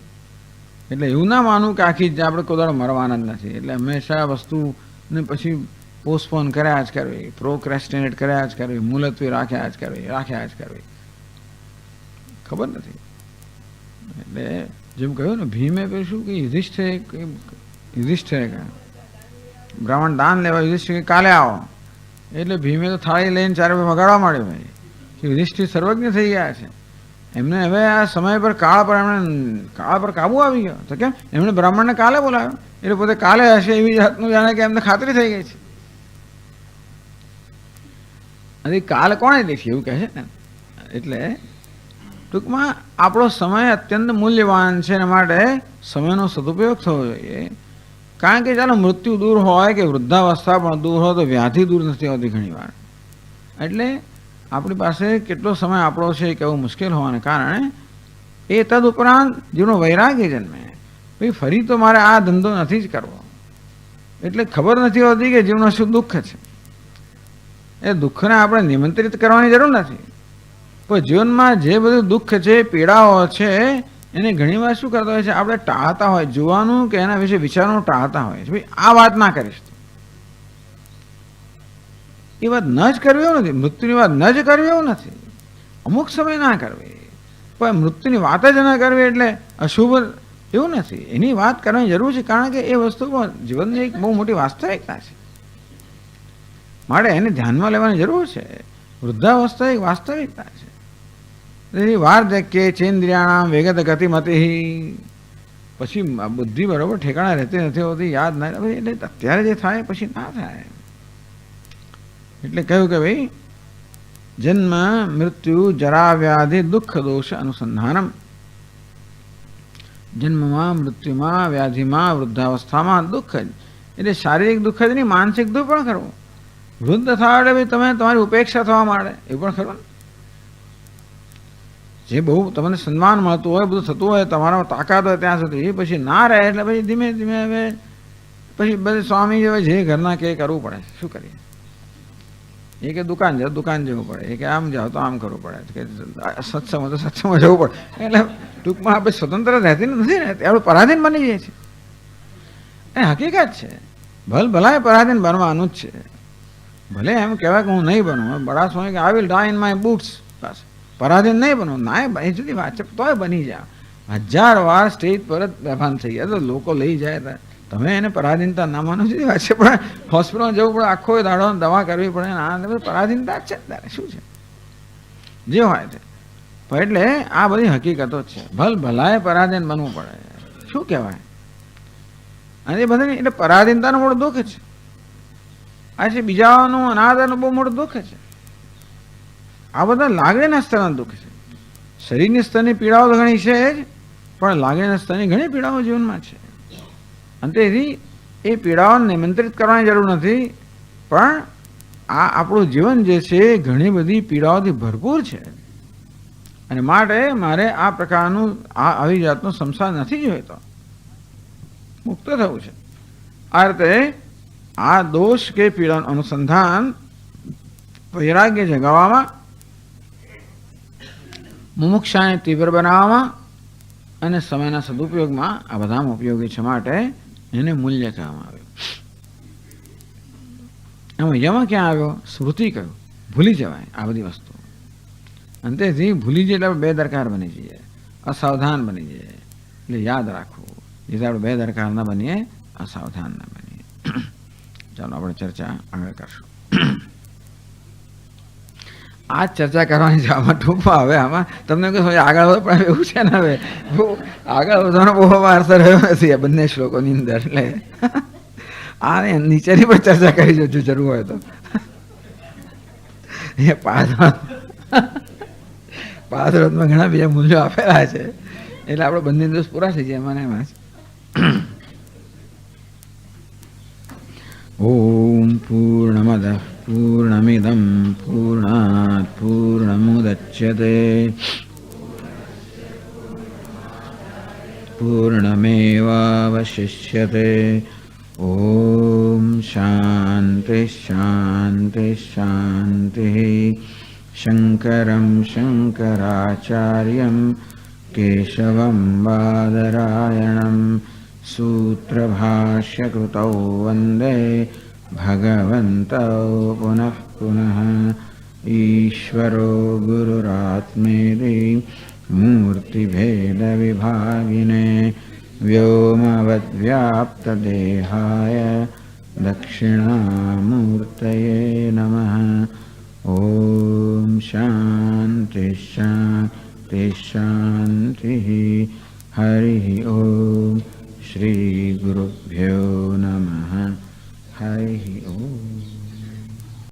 Speaker 1: એટલે એવું ના માનવું કે આખી જ આપણે કોઈ દાડો મરવાના જ નથી. એટલે હંમેશા વસ્તુને પછી પોસ્ટપોન કર્યા જ કરવી, પ્રોક્રેસ્ટિનેટ કર્યા જ કરવી, મુલતવી રાખ્યા જ કરવી. ખબર નથી. એટલે જેમ કહ્યું ને, ભીમે પેલું શું કે યુધિષ્ઠિરે કહ્યું બ્રાહ્મણ દાન લેવા, યુધિષ્ઠિર કાલે આવો. એટલે ભીમે તો થાળી લઈને ચારે વગાડવા માંડ્યો ભાઈ કે યુધિષ્ઠિર સર્વજ્ઞ થઈ ગયા છે. એમને હવે આ સમય પર કાળ પર કાબુ આવી ગયો. તો કેમ? એમણે બ્રાહ્મણને કાલે બોલાવ્યો, એટલે પોતે કાલે હશે એવી જાતનું જાણે કે એમને ખાતરી થઈ ગઈ છે. અને કાલ કોણે દેખી એવું કહે છે ને. એટલે ટૂંકમાં આપણો સમય અત્યંત મૂલ્યવાન છે, એના માટે સમયનો સદુપયોગ થવો જોઈએ. કારણ કે ચાલો મૃત્યુ દૂર હોય કે વૃદ્ધાવસ્થા પણ દૂર હોય, તો વ્યાધિ દૂર નથી હોતી ઘણી વાર. એટલે આપણી પાસે કેટલો સમય આપણો છે એ કહેવું મુશ્કેલ હોવાને કારણે એ તદ ઉપરાંત જેનો વૈરાગ્ય જન્મે, ભાઈ ફરી તો મારે આ ધંધો નથી જ કરવો. એટલે ખબર નથી હોતી કે જીવનમાં શું દુઃખ છે. એ દુઃખને આપણે નિમંત્રિત કરવાની જરૂર નથી, પણ જીવનમાં જે બધું દુઃખ છે, પીડાઓ છે, એને ઘણી વાર શું કરતા હોય છે, આપણે ટાળતા હોય, જોવાનું કે એના વિશે વિચારવાનું ટાળતા હોય છે. ભાઈ આ વાત ના કરીશ, એ વાત ન જ કરવી એવું નથી. મૃત્યુની વાત ન જ કરવી એવું નથી, અમુક સમય ના કરવી, પણ મૃત્યુની વાત જ ના કરવી એટલે અશુભ એવું નથી. એની વાત કરવાની જરૂર છે, કારણ કે એ વસ્તુ જીવનની એક બહુ મોટી વાસ્તવિકતા છે, માટે એને ધ્યાનમાં લેવાની જરૂર છે. વૃદ્ધાવસ્થા એક વાસ્તવિકતા છે. તેથી વાર્ધક્ય ચેન્દ્રિયાણામ વેગત ગતિમતિ, પછી બુદ્ધિ બરોબર ઠેકાણા રહેતી નથી હોતી, યાદ ના, એટલે અત્યારે જે થાય પછી ના થાય. એટલે કહ્યું કે ભાઈ જન્મ, મૃત્યુ, જરા, વ્યાધિ દુઃખ દોષ અનુસંધાનમ. જન્મમાં, મૃત્યુમાં, વ્યાધિમાં, વૃદ્ધાવસ્થામાં દુઃખ જ, એટલે શારીરિક દુઃખ જ નહીં, માનસિક દુઃખ પણ ખરું. વૃદ્ધ થવા એટલે ભાઈ તમે તમારી ઉપેક્ષા થવા માંડે, એ પણ ખરું. જે બહુ તમને સન્માન મળતું હોય, બધું થતું હોય, તમારામાં તાકાત હોય ત્યાં સુધી, પછી ના રહે એટલે પછી ધીમે ધીમે હવે પછી બધે સ્વામી હવે જે ઘરના કે કરવું પડે. શું કરીએ? એ કે દુકાન જાઓ દુકાન જવું પડે, એ કે આમ જાઓ તો આમ કરવું પડે, કે સત્સંગમાં તો સત્સંગમાં જવું પડે. એટલે ટૂંકમાં આપણે સ્વતંત્ર રહેતી નથી ને, આપણે પરાધીન બની જઈએ છીએ. એ હકીકત છે. ભલાએ પરાધીન બનવાનું જ છે. ભલે એમ કહેવાય કે હું નહીં બનું, બડા સ્વામી કે I will die in my boots, બસ પરાધીન નહીં બનવું. ના, એ જુદી વાત છે, તોય બની જાઓ. 1000 વાર સ્ટેજ પર જ બેભાન થઈ ગયા તો લોકો લઈ જાય, તમે એને પરાધીનતા ના માનો જુદી વાત છે. પણ હોસ્પિટલમાં જવું પડે, આખો દાડો દવા કરવી પડે, આ પરાધીનતા જ છે. તારે શું છે જે હોય તે. એટલે આ બધી હકીકતો જ છે. ભલાએ પરાધીન બનવું પડે. શું કહેવાય? અને એ બધાને એટલે પરાધીનતાનું મોટું દુઃખ છે. આ છે બીજાનું અનાદરનું બહુ મોટું દુઃખ છે. આ બધા લાગણીના સ્તરના દુઃખ છે. શરીરની સ્તરની પીડાઓ તો ઘણી છે જ, પણ લાગણીના સ્તરની ઘણી પીડાઓ જીવનમાં છે. અને તેથી એ પીડાઓને નિમંત્રિત કરવાની જરૂર નથી, પણ આ આપણું જીવન જે છે એ ઘણી બધી પીડાઓથી ભરપૂર છે. અને માટે મારે આ પ્રકારનું આવી જાતનો સંસાર નથી જોઈતો, મુક્ત થવું છે. આ રીતે આ દોષ કે પીડાનું અનુસંધાન વૈરાગ્ય જગાવવામાં, મુમુક્ષાને તીવ્ર બનાવવામાં અને સમયના સદુપયોગમાં આ બધામાં ઉપયોગી છે. માટે એને મૂલ્ય કહેવામાં આવ્યું. એમાં યમાં ક્યાં આવ્યો? સ્મૃતિ કહ્યું. ભૂલી જવાય આ બધી વસ્તુ. અને તેથી ભૂલી જઈએ એટલે બેદરકાર બની જઈએ, અસાવધાન બની જઈએ. એટલે યાદ રાખવું, જેથી આપણે બેદરકાર ના બનીએ, અસાવધાન ના બનીએ. ચાલો આપણે ચર્ચા આગળ કરશું. આ ચર્ચા કરવાની છે. આમાં ટૂંકમાં હવે આમાં તમને કહું આગળ વધો, પણ એવું છે ને હવે બહુ આગળ વધવાનો બહુ અર્થ રહ્યો નથી આ બંને શ્લોકોની અંદર. એટલે આને નીચેની પણ ચર્ચા કરી જો જરૂર હોય તો. એ પાદરતમાં ઘણા બીજા મૂલ્યો આપેલા છે, એટલે આપણે બંને દિવસ પૂરા થઈ જાય મને એમાં. ઓમ પૂર્ણમદ પૂર્ણમિદં પૂર્ણાત પૂર્ણમુદચ્યતે પૂર્ણમેવાવશિષ્યતે. ઓમ શાંતિ શાંતિ શાંતિ. શંકરં શંકરાચાર્યં કેશવં બાદરાયણં સૂત્રભાષ્યકૃતૌ વંદે ભગવन्तૌ પુનઃ પુનઃ. ઈશ્વરો ગુરુરાત્મેતિ મૂર્તિભેદવિભાગિને વ્યોમવદ્વ્યાપ્તદેહાય દક્ષિણામૂર્તયે નમઃ. ઓમ શાંતિ શાંતિ શાંતિ. હરિ ઓમ. શ્રી ગુરુભ્યો